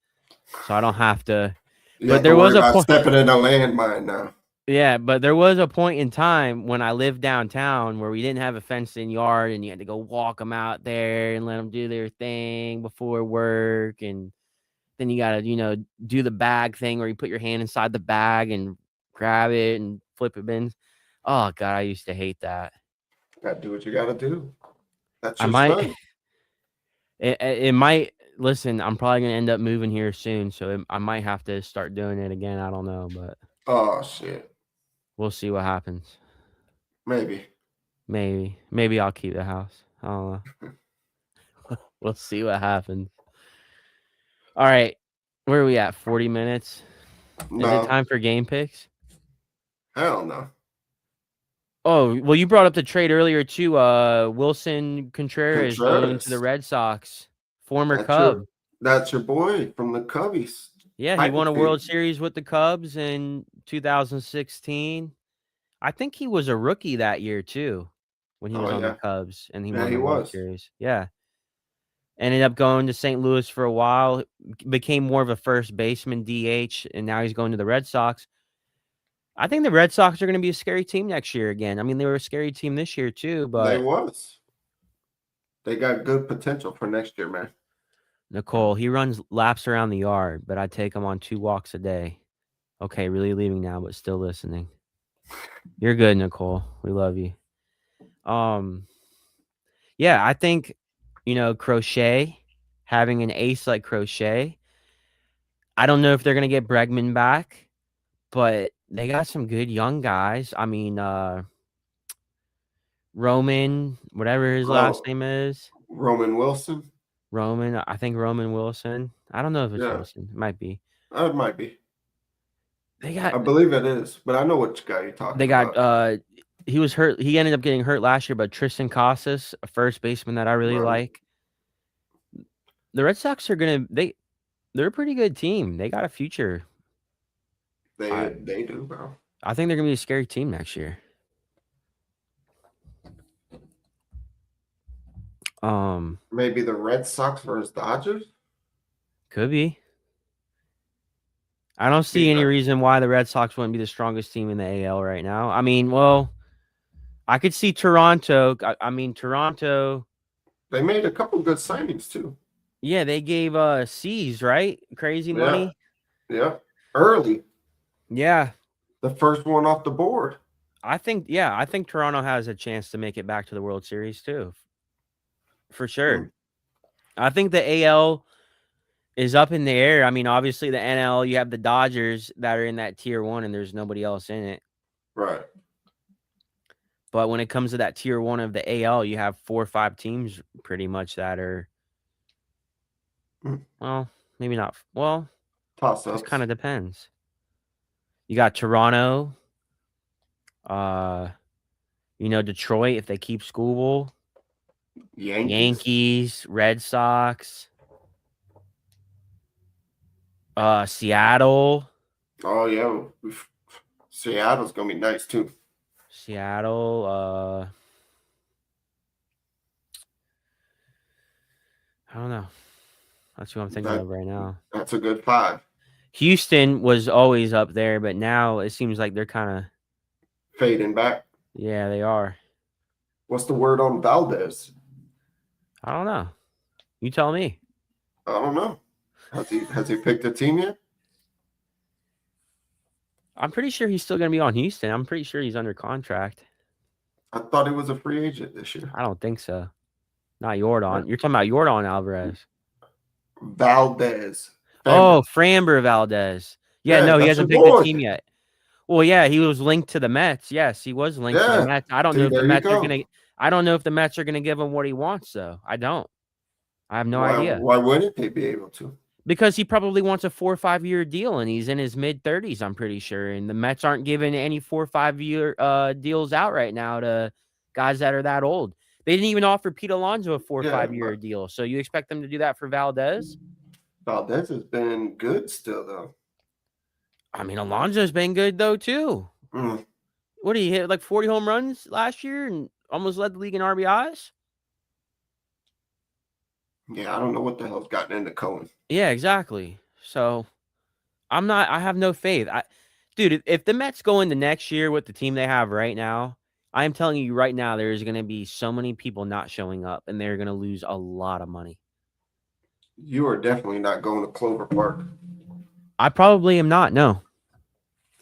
Speaker 2: So I don't have to.
Speaker 3: You
Speaker 2: But
Speaker 3: have
Speaker 2: there
Speaker 3: to
Speaker 2: was
Speaker 3: worry
Speaker 2: a
Speaker 3: about
Speaker 2: point.
Speaker 3: stepping in a landmine now.
Speaker 2: Yeah, but there was a point in time when I lived downtown where we didn't have a fenced-in yard, and you had to go walk them out there and let them do their thing before work, and then you gotta, do the bag thing where you put your hand inside the bag and grab it and flip it in. Oh god, I used to hate that.
Speaker 3: Gotta do what you gotta do. That's
Speaker 2: I
Speaker 3: your
Speaker 2: might,
Speaker 3: son.
Speaker 2: it might. Listen, I'm probably gonna end up moving here soon, so I might have to start doing it again. I don't know, but
Speaker 3: Oh shit.
Speaker 2: we'll see what happens.
Speaker 3: Maybe.
Speaker 2: Maybe I'll keep the house. I don't know. We'll see what happens. All right, where are we at? 40 minutes. Is it
Speaker 3: No.
Speaker 2: time for game picks?
Speaker 3: Hell no.
Speaker 2: Oh, well, you brought up the trade earlier too. Wilson Contreras going to the
Speaker 3: Contreras.
Speaker 2: Red Sox, former
Speaker 3: That's
Speaker 2: Cub.
Speaker 3: your boy from the Cubbies.
Speaker 2: Yeah, he won a World Series with the Cubs in 2016. I think he was a rookie that year too, when he
Speaker 3: Oh
Speaker 2: was on the
Speaker 3: yeah.
Speaker 2: Cubs and he
Speaker 3: Yeah,
Speaker 2: won
Speaker 3: he
Speaker 2: the World
Speaker 3: was.
Speaker 2: Series. Yeah. Ended up going to St. Louis for a while, became more of a first baseman DH, and now he's going to the Red Sox. I think the Red Sox are going to be a scary team next year again. I mean, they were a scary team this year too,
Speaker 3: They
Speaker 2: but
Speaker 3: was. They got good potential for next year, man.
Speaker 2: Nicole, he runs laps around the yard, but I take him on 2 walks a day. Okay, really leaving now, but still listening. You're good, Nicole. We love you. Yeah, I think, Crochet, having an ace like Crochet, I don't know if they're going to get Bregman back, but they got some good young guys. I mean, Roman, whatever his last
Speaker 3: Oh,
Speaker 2: name is.
Speaker 3: Roman Wilson.
Speaker 2: Roman, I think Roman Wilson. I don't know if it's
Speaker 3: Yeah,
Speaker 2: Wilson. It might be.
Speaker 3: it might be.
Speaker 2: They got
Speaker 3: I believe it is, but I know which guy you're
Speaker 2: they
Speaker 3: talking
Speaker 2: got
Speaker 3: about.
Speaker 2: he was hurt. He ended up getting hurt last year, but Tristan Casas, a first baseman that I really
Speaker 3: Right.
Speaker 2: like. The Red Sox are they're a pretty good team. They got a future.
Speaker 3: They do, bro.
Speaker 2: I think they're gonna be a scary team next year.
Speaker 3: Maybe the Red Sox versus Dodgers.
Speaker 2: Could be. I don't
Speaker 3: Be
Speaker 2: see any
Speaker 3: nice.
Speaker 2: reason why the Red Sox wouldn't be the strongest team in the AL right now. I mean, well, I could see Toronto. I mean, Toronto.
Speaker 3: They made a couple good signings too.
Speaker 2: Yeah, they gave C's, right? Crazy
Speaker 3: Yeah,
Speaker 2: money.
Speaker 3: yeah. Early,
Speaker 2: Yeah.
Speaker 3: the first one off the board.
Speaker 2: I think Toronto has a chance to make it back to the World Series too. For sure. I think the AL is up in the air. I mean, obviously the NL, you have the Dodgers that are in that tier 1 and there's nobody else in it.
Speaker 3: Right.
Speaker 2: But when it comes to that tier 1 of the AL, you have 4 or 5 teams pretty much that are well, maybe not. Well,
Speaker 3: Toss
Speaker 2: just
Speaker 3: ups.
Speaker 2: kind of depends. You got Toronto, Detroit if they keep Skubal, Yankees, Red Sox, Seattle.
Speaker 3: Oh yeah, Seattle's gonna be nice too.
Speaker 2: Seattle, I don't know. That's who I'm thinking of right now.
Speaker 3: That's a good 5.
Speaker 2: Houston was always up there, but now it seems like they're kind of
Speaker 3: Fading back.
Speaker 2: yeah, they are.
Speaker 3: What's the word on Valdez?
Speaker 2: I don't know. You tell me.
Speaker 3: I don't know. Has he picked a team yet?
Speaker 2: I'm pretty sure he's still going to be on Houston. I'm pretty sure he's under contract.
Speaker 3: I thought he was a free agent this year.
Speaker 2: I don't think so. Not Yordan. You're talking about Yordan Alvarez.
Speaker 3: Valdez.
Speaker 2: Oh, Framber Valdez. Yeah, no, he hasn't picked a team yet. Well, yeah, he was linked to the Mets. Yes, he was linked to the Mets. I don't know if the Mets are going to I don't know if the Mets are going to give him what he wants though. I don't. I have no idea.
Speaker 3: Why wouldn't they be able to?
Speaker 2: Because he probably wants a 4 or 5 year deal and he's in his mid-30s, I'm pretty sure. And the Mets aren't giving any 4 or 5 year deals out right now to guys that are that old. They didn't even offer Pete Alonso a 4 or 5 year deal. So you expect them to do that for Valdez?
Speaker 3: Valdez has been good still, though.
Speaker 2: I mean, Alonso's been good, though, too. What did he hit? Like 40 home runs last year and almost led the league in RBIs?
Speaker 3: Yeah, I don't know what the hell's gotten into Cohen.
Speaker 2: Yeah, exactly. So I have no faith. Dude, if the Mets go into next year with the team they have right now, I am telling you right now, there's going to be so many people not showing up, and they're going to lose a lot of money.
Speaker 3: You are definitely not going to Clover Park.
Speaker 2: I probably am not. No.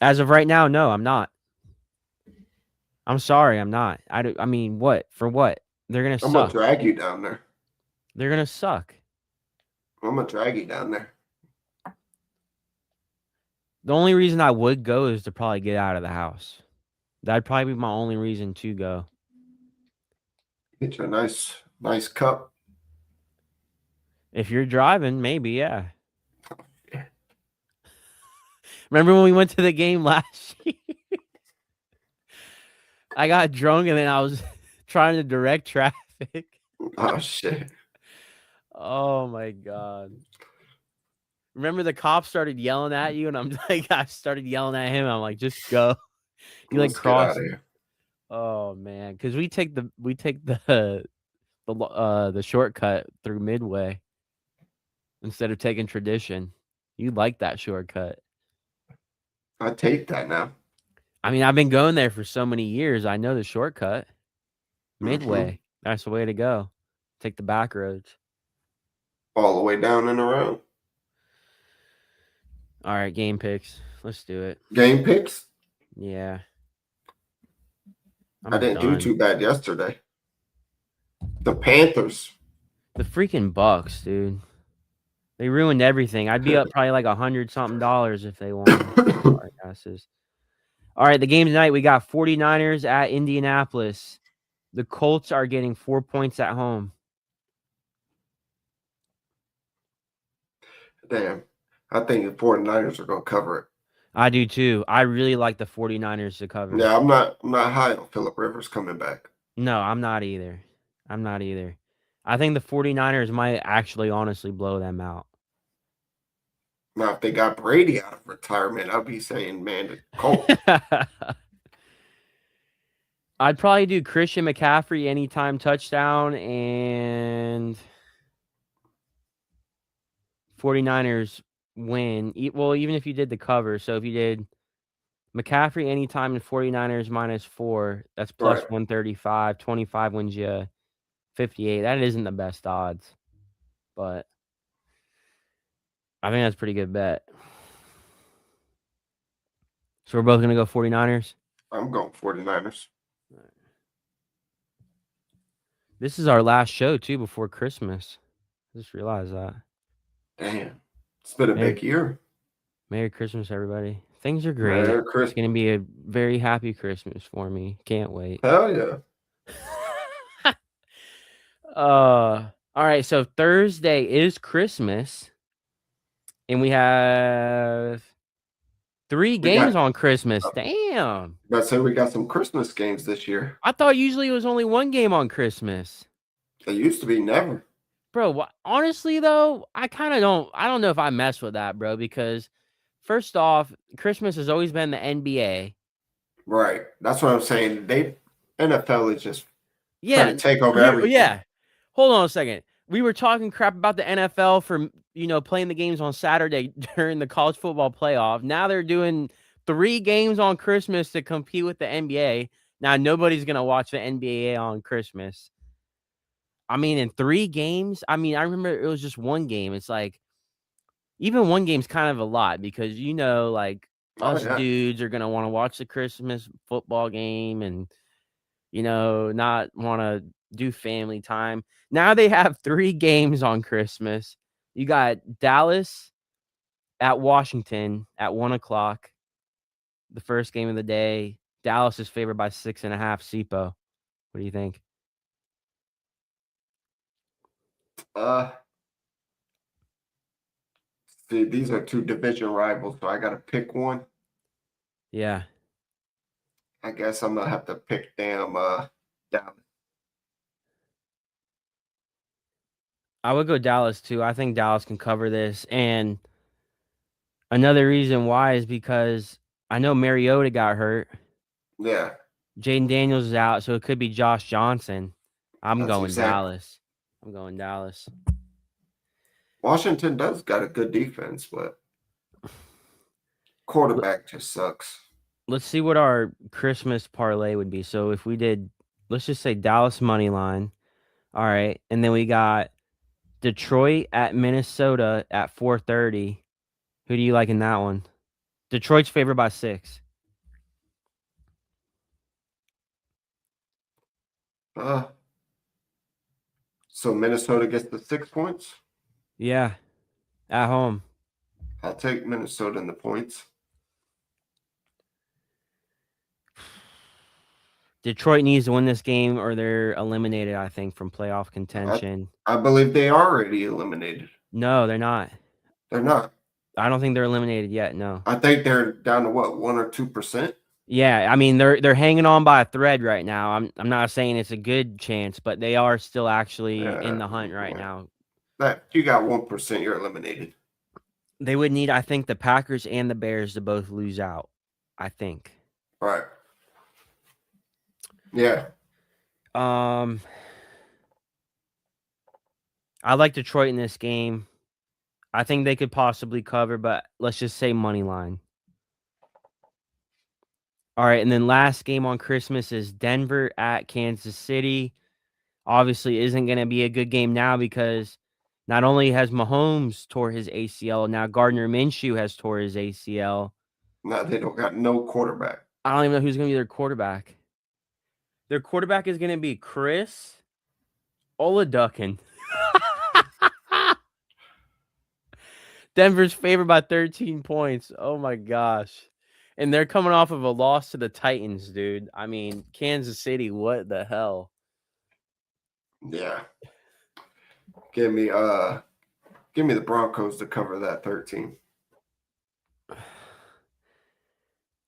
Speaker 2: As of right now, no, I'm not. I'm sorry, I'm not. I mean, what? For what? They're going to
Speaker 3: I'm going to
Speaker 2: suck.
Speaker 3: drag you down there.
Speaker 2: They're going to suck.
Speaker 3: I'm going to drag you down there.
Speaker 2: The only reason I would go is to probably get out of the house. That'd probably be my only reason to go.
Speaker 3: Get you a nice cup.
Speaker 2: If you're driving, maybe, yeah.
Speaker 3: Yeah.
Speaker 2: Remember when we went to the game last year? I got drunk and then I was trying to direct traffic.
Speaker 3: Oh, shit.
Speaker 2: Oh, my God. Remember the cops started yelling at you, and I'm like, I started yelling at him. I'm like, just go. You like
Speaker 3: Let's get out
Speaker 2: cross.
Speaker 3: of here.
Speaker 2: Oh man, because we take the shortcut through Midway instead of taking tradition. You like that shortcut.
Speaker 3: I take that now.
Speaker 2: I mean, I've been going there for so many years. I know the shortcut. Midway. That's the way to go. Take the back roads.
Speaker 3: All the way down and around.
Speaker 2: All right, game picks. Let's do it.
Speaker 3: Game picks?
Speaker 2: Yeah.
Speaker 3: I didn't do too bad yesterday. The Panthers.
Speaker 2: The freaking Bucks, dude. They ruined everything. I'd be up probably like $100-something if they won. Sorry, asses. All right, the game tonight, we got 49ers at Indianapolis. The Colts are getting 4 points at home.
Speaker 3: Damn. I think the 49ers are going to cover it.
Speaker 2: I do too. I really like the 49ers to cover.
Speaker 3: Yeah, I'm not high on Phillip Rivers coming back.
Speaker 2: No, I'm not either. I think the 49ers might actually honestly blow them out.
Speaker 3: Now, if they got Brady out of retirement, I'd be saying, man, the Colts.
Speaker 2: I'd probably do Christian McCaffrey anytime touchdown and 49ers win. Well, even if you did the cover. So if you did McCaffrey anytime and 49ers -4, that's plus
Speaker 3: Right.
Speaker 2: 135. 25 wins you 58. That isn't the best odds, but I think that's a pretty good bet. So we're both going to go 49ers?
Speaker 3: I'm going 49ers.
Speaker 2: This is our last show, too, before Christmas. I just realized that.
Speaker 3: Damn. It's been a big year.
Speaker 2: Merry Christmas, everybody. Things are great.
Speaker 3: Merry
Speaker 2: It's
Speaker 3: Christmas.
Speaker 2: going to be a very happy Christmas for me. Can't wait.
Speaker 3: Hell yeah.
Speaker 2: All right, so Thursday is Christmas, and we have 3 games on Christmas. Damn.
Speaker 3: Let's say we got some Christmas games this year.
Speaker 2: I thought usually it was only 1 game on Christmas.
Speaker 3: It used to be never.
Speaker 2: Bro, honestly, though, I don't know if I mess with that, bro, because first off, Christmas has always been the NBA.
Speaker 3: Right. That's what I'm saying. NFL is just trying to take over everything.
Speaker 2: Yeah. Hold on a second. We were talking crap about the NFL for, playing the games on Saturday during the college football playoff. Now they're doing 3 games on Christmas to compete with the NBA. Now nobody's going to watch the NBA on Christmas. I mean, in 3 games, I remember it was just 1 game. It's like, even 1 game's kind of a lot because, us dudes are going to want to watch the Christmas football game and, not want to do family time. Now they have 3 games on Christmas. You got Dallas at Washington at 1:00. The first game of the day. Dallas is favored by 6.5 cipo. What do you think?
Speaker 3: See, these are 2 division rivals, so I got to pick one.
Speaker 2: Yeah.
Speaker 3: I guess I'm going to have to pick Dallas.
Speaker 2: I would go Dallas too. I think Dallas can cover this. And another reason why is because I know Mariota got hurt.
Speaker 3: Yeah.
Speaker 2: Jaden Daniels is out, so it could be Josh Johnson. I'm going Dallas.
Speaker 3: Washington does got a good defense, but Quarterback just sucks.
Speaker 2: Let's see what our Christmas parlay would be. So if we did, let's just say Dallas money line. All right, and then we got Detroit at Minnesota at 4:30. Who do you like in that one? Detroit's favored by 6.
Speaker 3: So Minnesota gets the 6 points.
Speaker 2: Yeah, at home.
Speaker 3: I'll take Minnesota in the points.
Speaker 2: Detroit needs to win this game or they're eliminated, I think, from playoff contention.
Speaker 3: I believe they are already eliminated.
Speaker 2: No, they're not.
Speaker 3: They're not.
Speaker 2: I don't think they're eliminated yet, no.
Speaker 3: I think they're down to what, 1 or 2%?
Speaker 2: Yeah, I mean they're hanging on by a thread right now. I'm not saying it's a good chance, but they are still actually in the hunt right now.
Speaker 3: That you got 1%, you're eliminated.
Speaker 2: They would need, I think, the Packers and the Bears to both lose out. I think.
Speaker 3: Right. Yeah.
Speaker 2: I like Detroit in this game. I think they could possibly cover, but let's just say money line. All right, and then last game on Christmas is Denver at Kansas City. Obviously, isn't going to be a good game now because not only has Mahomes tore his ACL, now Gardner Minshew has tore his ACL.
Speaker 3: Now they don't got no quarterback.
Speaker 2: I don't even know who's going to be their quarterback. Their quarterback is going to be Chris Oladukin. Denver's favored by 13 points. Oh, my gosh. And they're coming off of a loss to the Titans, dude. I mean, Kansas City, what the hell?
Speaker 3: Yeah. Give me the Broncos to cover that 13.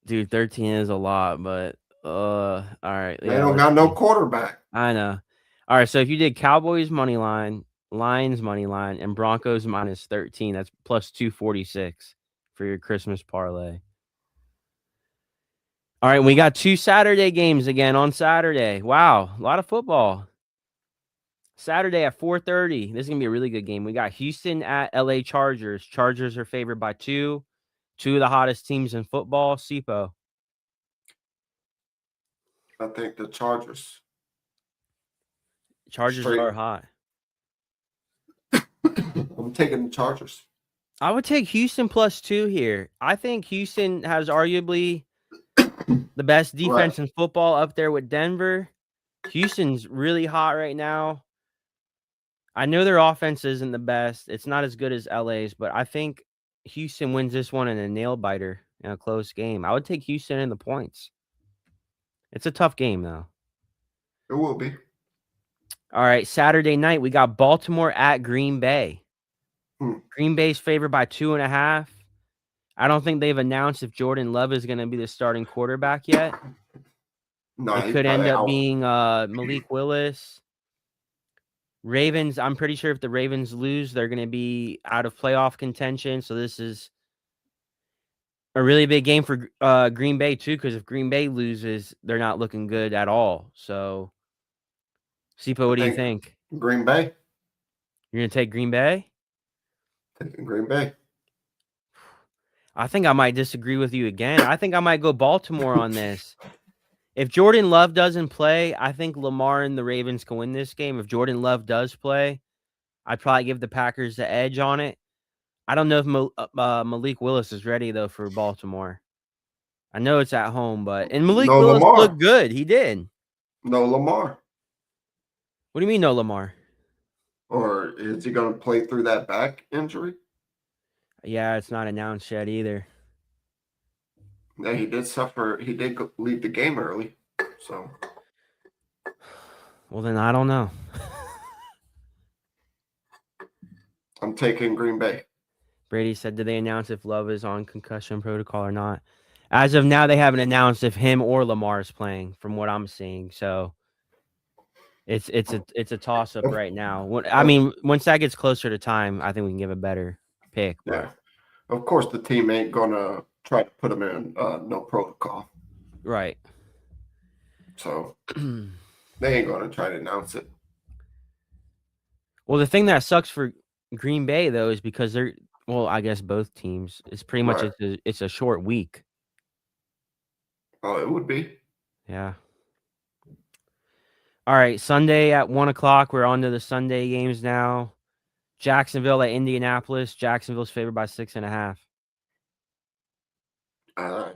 Speaker 2: Dude, 13 is a lot, but all right.
Speaker 3: They don't got no quarterback.
Speaker 2: I know. All right, so if you did Cowboys money line, Lions money line, and Broncos minus 13, that's plus 246 for your Christmas parlay. All right, we got 2 Saturday games again on Saturday. Wow, a lot of football. Saturday at 4:30. This is going to be a really good game. We got Houston at LA Chargers. Chargers are favored by 2. 2 of the hottest teams in football. Cipo.
Speaker 3: I think the Chargers.
Speaker 2: Chargers are hot.
Speaker 3: I'm taking the Chargers.
Speaker 2: I would take Houston plus 2 here. I think Houston has arguably the best defense in football up there with Denver. Houston's really hot right now. I know their offense isn't the best. It's not as good as LA's, but I think Houston wins this one in a nail biter in a close game. I would take Houston in the points. It's a tough game, though.
Speaker 3: It will be.
Speaker 2: All right, Saturday night, we got Baltimore at Green Bay. Green Bay's favored by 2.5. I don't think they've announced if Jordan Love is going to be the starting quarterback yet.
Speaker 3: No,
Speaker 2: it could end up being Malik Willis. Ravens, I'm pretty sure if the Ravens lose, they're going to be out of playoff contention. So this is a really big game for Green Bay, too, because if Green Bay loses, they're not looking good at all. So, Sipo, what do you think?
Speaker 3: Green Bay.
Speaker 2: You're going to take Green Bay?
Speaker 3: Taking Green Bay.
Speaker 2: I think I might disagree with you again. I think I might go Baltimore on this. If Jordan Love doesn't play, I think Lamar and the Ravens can win this game. If Jordan Love does play, I'd probably give the Packers the edge on it. I don't know if Malik Willis is ready, though, for Baltimore. I know it's at home, but... And Malik Willis looked good. He did.
Speaker 3: No Lamar.
Speaker 2: What do you mean no Lamar?
Speaker 3: Or is he going to play through that back injury?
Speaker 2: Yeah, it's not announced yet either.
Speaker 3: Yeah, he did suffer. He did leave the game early. So,
Speaker 2: well, then I don't know.
Speaker 3: I'm taking Green Bay.
Speaker 2: Brady said, did they announce if Love is on concussion protocol or not? As of now, they haven't announced if him or Lamar is playing, from what I'm seeing. So it's a toss up right now. I mean, once that gets closer to time, I think we can give a better pick. But.
Speaker 3: Yeah, of course, the team ain't gonna try to put him in no protocol.
Speaker 2: Right.
Speaker 3: So they ain't gonna try to announce it.
Speaker 2: Well, the thing that sucks for Green Bay though is because Well, I guess both teams. It's pretty much
Speaker 3: Right.
Speaker 2: it's a short week.
Speaker 3: Oh, it would be.
Speaker 2: Yeah. All right, Sunday at 1:00. We're on to the Sunday games now. Jacksonville at Indianapolis. Jacksonville's favored by 6.5.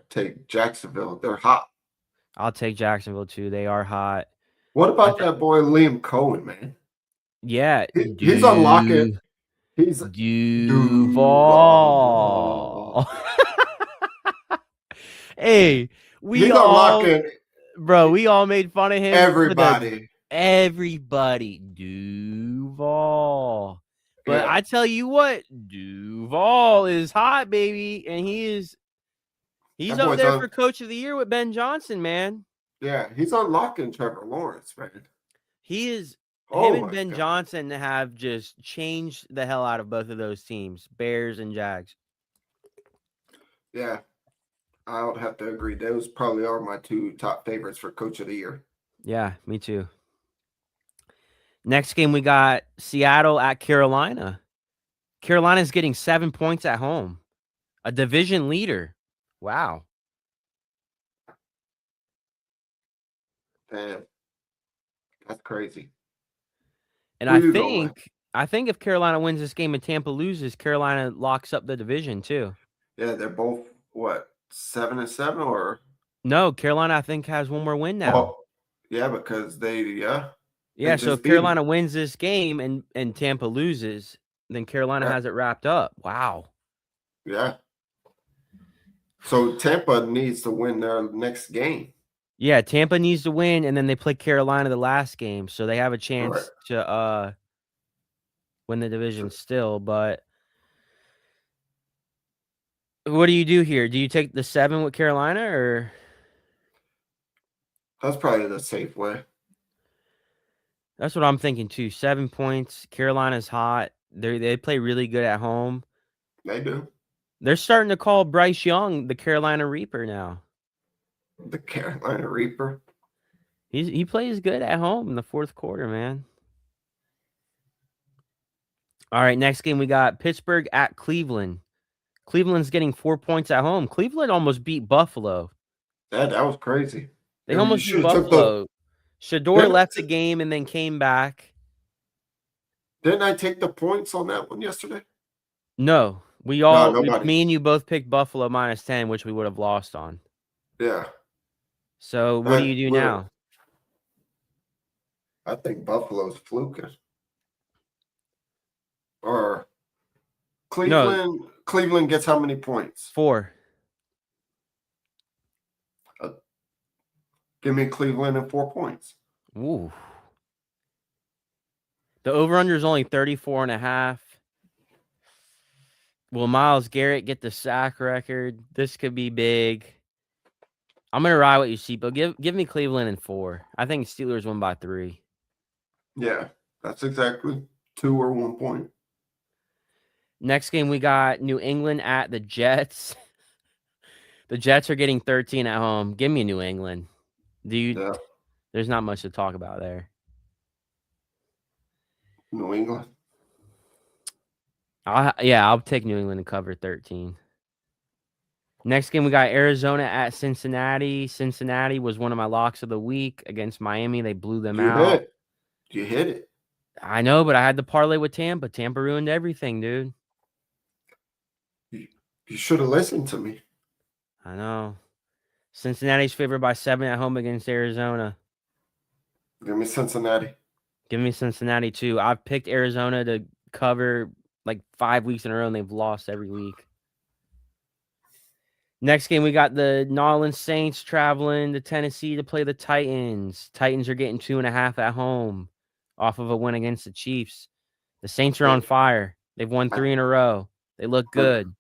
Speaker 3: Take Jacksonville. They're hot.
Speaker 2: I'll take Jacksonville too. They are hot.
Speaker 3: What
Speaker 2: I
Speaker 3: about
Speaker 2: think,
Speaker 3: that boy Liam Cohen, man?
Speaker 2: yeah,
Speaker 3: He's unlocking. He's
Speaker 2: Duval. Hey,
Speaker 3: He's unlocking
Speaker 2: we all made fun of him.
Speaker 3: everybody.
Speaker 2: Everybody, Duval. But
Speaker 3: Yeah.
Speaker 2: I tell you what, Duval is hot, baby, and he's
Speaker 3: That
Speaker 2: up
Speaker 3: boy's
Speaker 2: there for Coach of the Year with Ben Johnson, man.
Speaker 3: Yeah, he's unlocking Trevor Lawrence, man.
Speaker 2: He is.
Speaker 3: Oh
Speaker 2: Him and
Speaker 3: my
Speaker 2: Ben
Speaker 3: God.
Speaker 2: Johnson have just changed the hell out of both of those teams, Bears and Jags.
Speaker 3: Yeah, I would have to agree. Those probably are my two top favorites for Coach of the Year.
Speaker 2: Yeah, me too. Next game, we got Seattle at Carolina. Carolina's getting 7 points at home. A division leader. Wow.
Speaker 3: Damn, that's crazy.
Speaker 2: And
Speaker 3: Who
Speaker 2: I
Speaker 3: you going with?
Speaker 2: think if Carolina wins this game and Tampa loses, Carolina locks up the division too.
Speaker 3: Yeah, they're both what 7-7 or
Speaker 2: No, Carolina I think has one more win now.
Speaker 3: oh yeah, because they
Speaker 2: So if Carolina wins this game and Tampa loses, then Carolina has it wrapped up. Wow.
Speaker 3: Yeah. So Tampa needs to win their next game.
Speaker 2: Yeah, Tampa needs to win, and then they play Carolina the last game, so they have a chance to win the division still. But what do you do here? Do you take the 7 with Carolina, or
Speaker 3: That's probably the safe way.
Speaker 2: that's what I'm thinking too? 7 points. Carolina's hot. They play really good at home.
Speaker 3: They do.
Speaker 2: They're starting to call Bryce Young the Carolina Reaper now.
Speaker 3: The Carolina Reaper.
Speaker 2: He plays good at home in the fourth quarter, man. All right, next game we got Pittsburgh at Cleveland. Cleveland's getting 4 points at home. Cleveland almost beat Buffalo.
Speaker 3: That was crazy.
Speaker 2: They almost beat Buffalo. Shador left the game and then came back.
Speaker 3: Didn't I take the points on that one yesterday?
Speaker 2: No. Me and you both picked Buffalo -10, which we would have lost on.
Speaker 3: Yeah.
Speaker 2: So what do you do now?
Speaker 3: I think Buffalo's fluking. Or Cleveland. No. Cleveland gets how many points?
Speaker 2: 4.
Speaker 3: Give me Cleveland and 4 points.
Speaker 2: Ooh. The over-under is only 34.5. Will Myles Garrett get the sack record? This could be big. I'm going to ride with you, cipo. Give me Cleveland and 4. I think Steelers win by 3.
Speaker 3: Yeah, that's exactly 2 or 1 point.
Speaker 2: Next game, we got New England at the Jets. The Jets are getting 13 at home. Give me New England. There's not much to talk about there.
Speaker 3: New England.
Speaker 2: I'll take New England and cover 13. Next game, we got Arizona at Cincinnati. Cincinnati was one of my locks of the week against Miami. They blew them out.
Speaker 3: You hit it.
Speaker 2: I know, but I had to parlay with Tampa. Tampa ruined everything, dude.
Speaker 3: You should have listened to me.
Speaker 2: I know. Cincinnati's favored by 7 at home against Arizona.
Speaker 3: Give me Cincinnati.
Speaker 2: Give me Cincinnati, too. I've picked Arizona to cover like 5 weeks in a row, and they've lost every week. Next game, we got the New Orleans Saints traveling to Tennessee to play the Titans. Titans are getting 2.5 at home off of a win against the Chiefs. The Saints are on fire. They've won 3 in a row. They look good.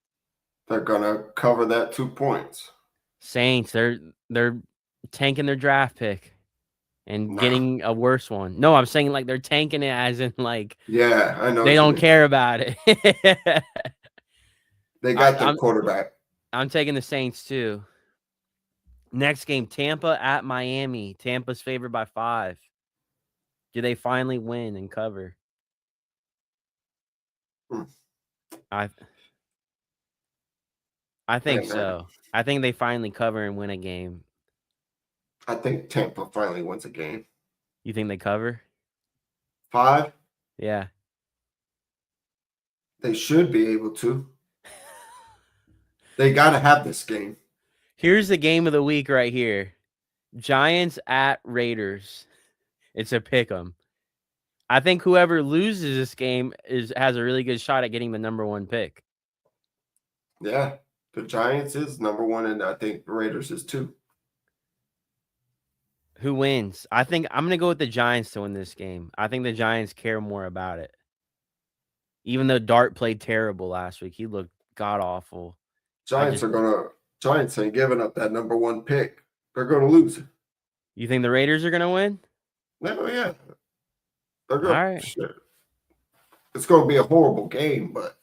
Speaker 3: They're going to cover that 2 points.
Speaker 2: Saints, they're tanking their draft pick and getting a worse one. No, I'm saying like they're tanking it as in like
Speaker 3: yeah, I know.
Speaker 2: They don't care about it.
Speaker 3: They got their quarterback.
Speaker 2: I'm taking the Saints too. Next game, Tampa at Miami. Tampa's favored by 5. Do they finally win and cover? I think
Speaker 3: And
Speaker 2: so. I think they finally cover and win a game.
Speaker 3: I think Tampa finally wins a game.
Speaker 2: You think they cover?
Speaker 3: 5,
Speaker 2: Yeah.
Speaker 3: they should be able to. They got to have this game.
Speaker 2: Here's the game of the week right here. Giants at Raiders. It's a pick 'em. I think whoever loses this game has a really good shot at getting the number 1 pick.
Speaker 3: Yeah, the Giants is number 1, and I think the Raiders is 2.
Speaker 2: Who wins? I think I'm going to go with the Giants to win this game. I think the Giants care more about it. Even though Dart played terrible last week, he looked god awful.
Speaker 3: Giants ain't giving up that number 1 pick. They're gonna lose it.
Speaker 2: You think the Raiders are going to win?
Speaker 3: No, yeah. They're
Speaker 2: All
Speaker 3: gonna
Speaker 2: right.
Speaker 3: sure. It's gonna be a horrible game, but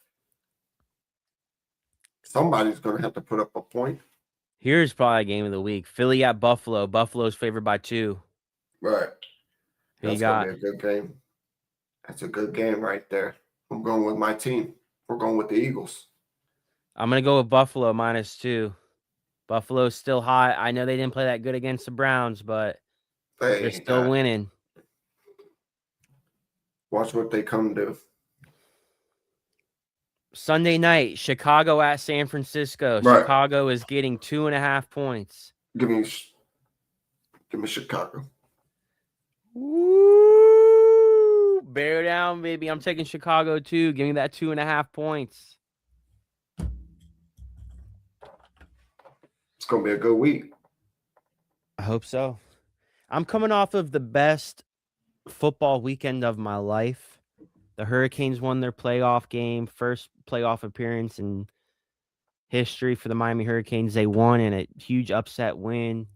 Speaker 3: somebody's gonna have to put up a point.
Speaker 2: Here's probably a game of the week. Philly at Buffalo. Buffalo's favored by 2.
Speaker 3: Right.
Speaker 2: Who you
Speaker 3: That's
Speaker 2: got?
Speaker 3: gonna be a good game. That's a good game right there. I'm going with my team. We're going with the Eagles.
Speaker 2: I'm going to go with Buffalo -2. Buffalo's still hot. I know they didn't play that good against the Browns, but they're still winning.
Speaker 3: Watch what they come do.
Speaker 2: Sunday night, Chicago at San Francisco.
Speaker 3: Right.
Speaker 2: Chicago is getting 2.5 points.
Speaker 3: Give me Chicago.
Speaker 2: Woo! Bear down, baby. I'm taking Chicago too. Give me that 2.5 points.
Speaker 3: It's gonna be a good week.
Speaker 2: I hope so. I'm coming off of the best football weekend of my life. The Hurricanes won their playoff game, first playoff appearance in history for the Miami Hurricanes. They won in a huge upset win.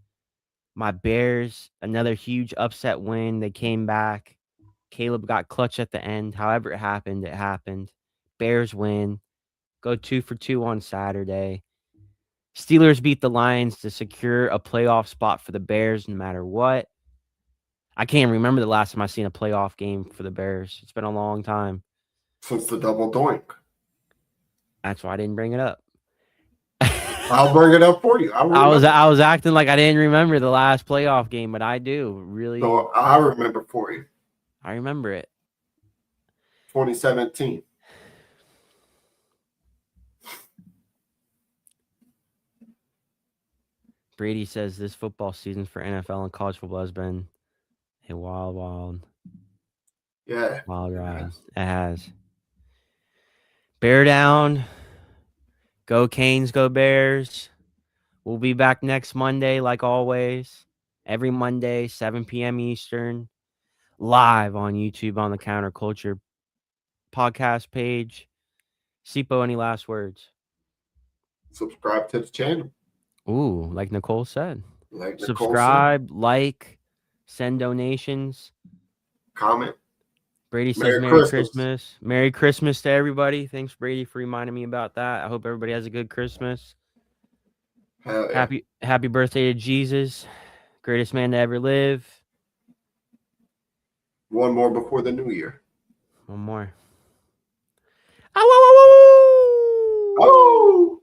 Speaker 2: My Bears, another huge upset win. They came back. Caleb got clutch at the end. However it happened, it happened. Bears win. Go 2 for 2 on Saturday. Steelers beat the Lions to secure a playoff spot for the Bears no matter what. I can't remember the last time I've seen a playoff game for the Bears. It's been a long time.
Speaker 3: Since the double doink.
Speaker 2: That's why I didn't bring it up.
Speaker 3: I'll bring it up for you.
Speaker 2: I was acting like I didn't remember the last playoff game, but I do. Really.
Speaker 3: No, I remember for you.
Speaker 2: I remember it.
Speaker 3: 2017.
Speaker 2: Brady says this football season for NFL and college football has been a wild ride. It has. Bear down. Go Canes, go Bears. We'll be back next Monday, like always. Every Monday, 7 p.m. Eastern. Live on YouTube on the Counterculture podcast page. Cipo, any last words?
Speaker 3: Subscribe to the channel.
Speaker 2: Ooh, like Nicole said.
Speaker 3: Subscribe,
Speaker 2: like, send donations.
Speaker 3: comment.
Speaker 2: Brady says Merry Christmas. Merry Christmas to everybody. Thanks, Brady, for reminding me about that. I hope everybody has a good Christmas.
Speaker 3: Hell yeah.
Speaker 2: Happy birthday to Jesus. Greatest man to ever live.
Speaker 3: One more before the new year.
Speaker 2: One more. Ow, ow, ow, ow.
Speaker 3: Oh!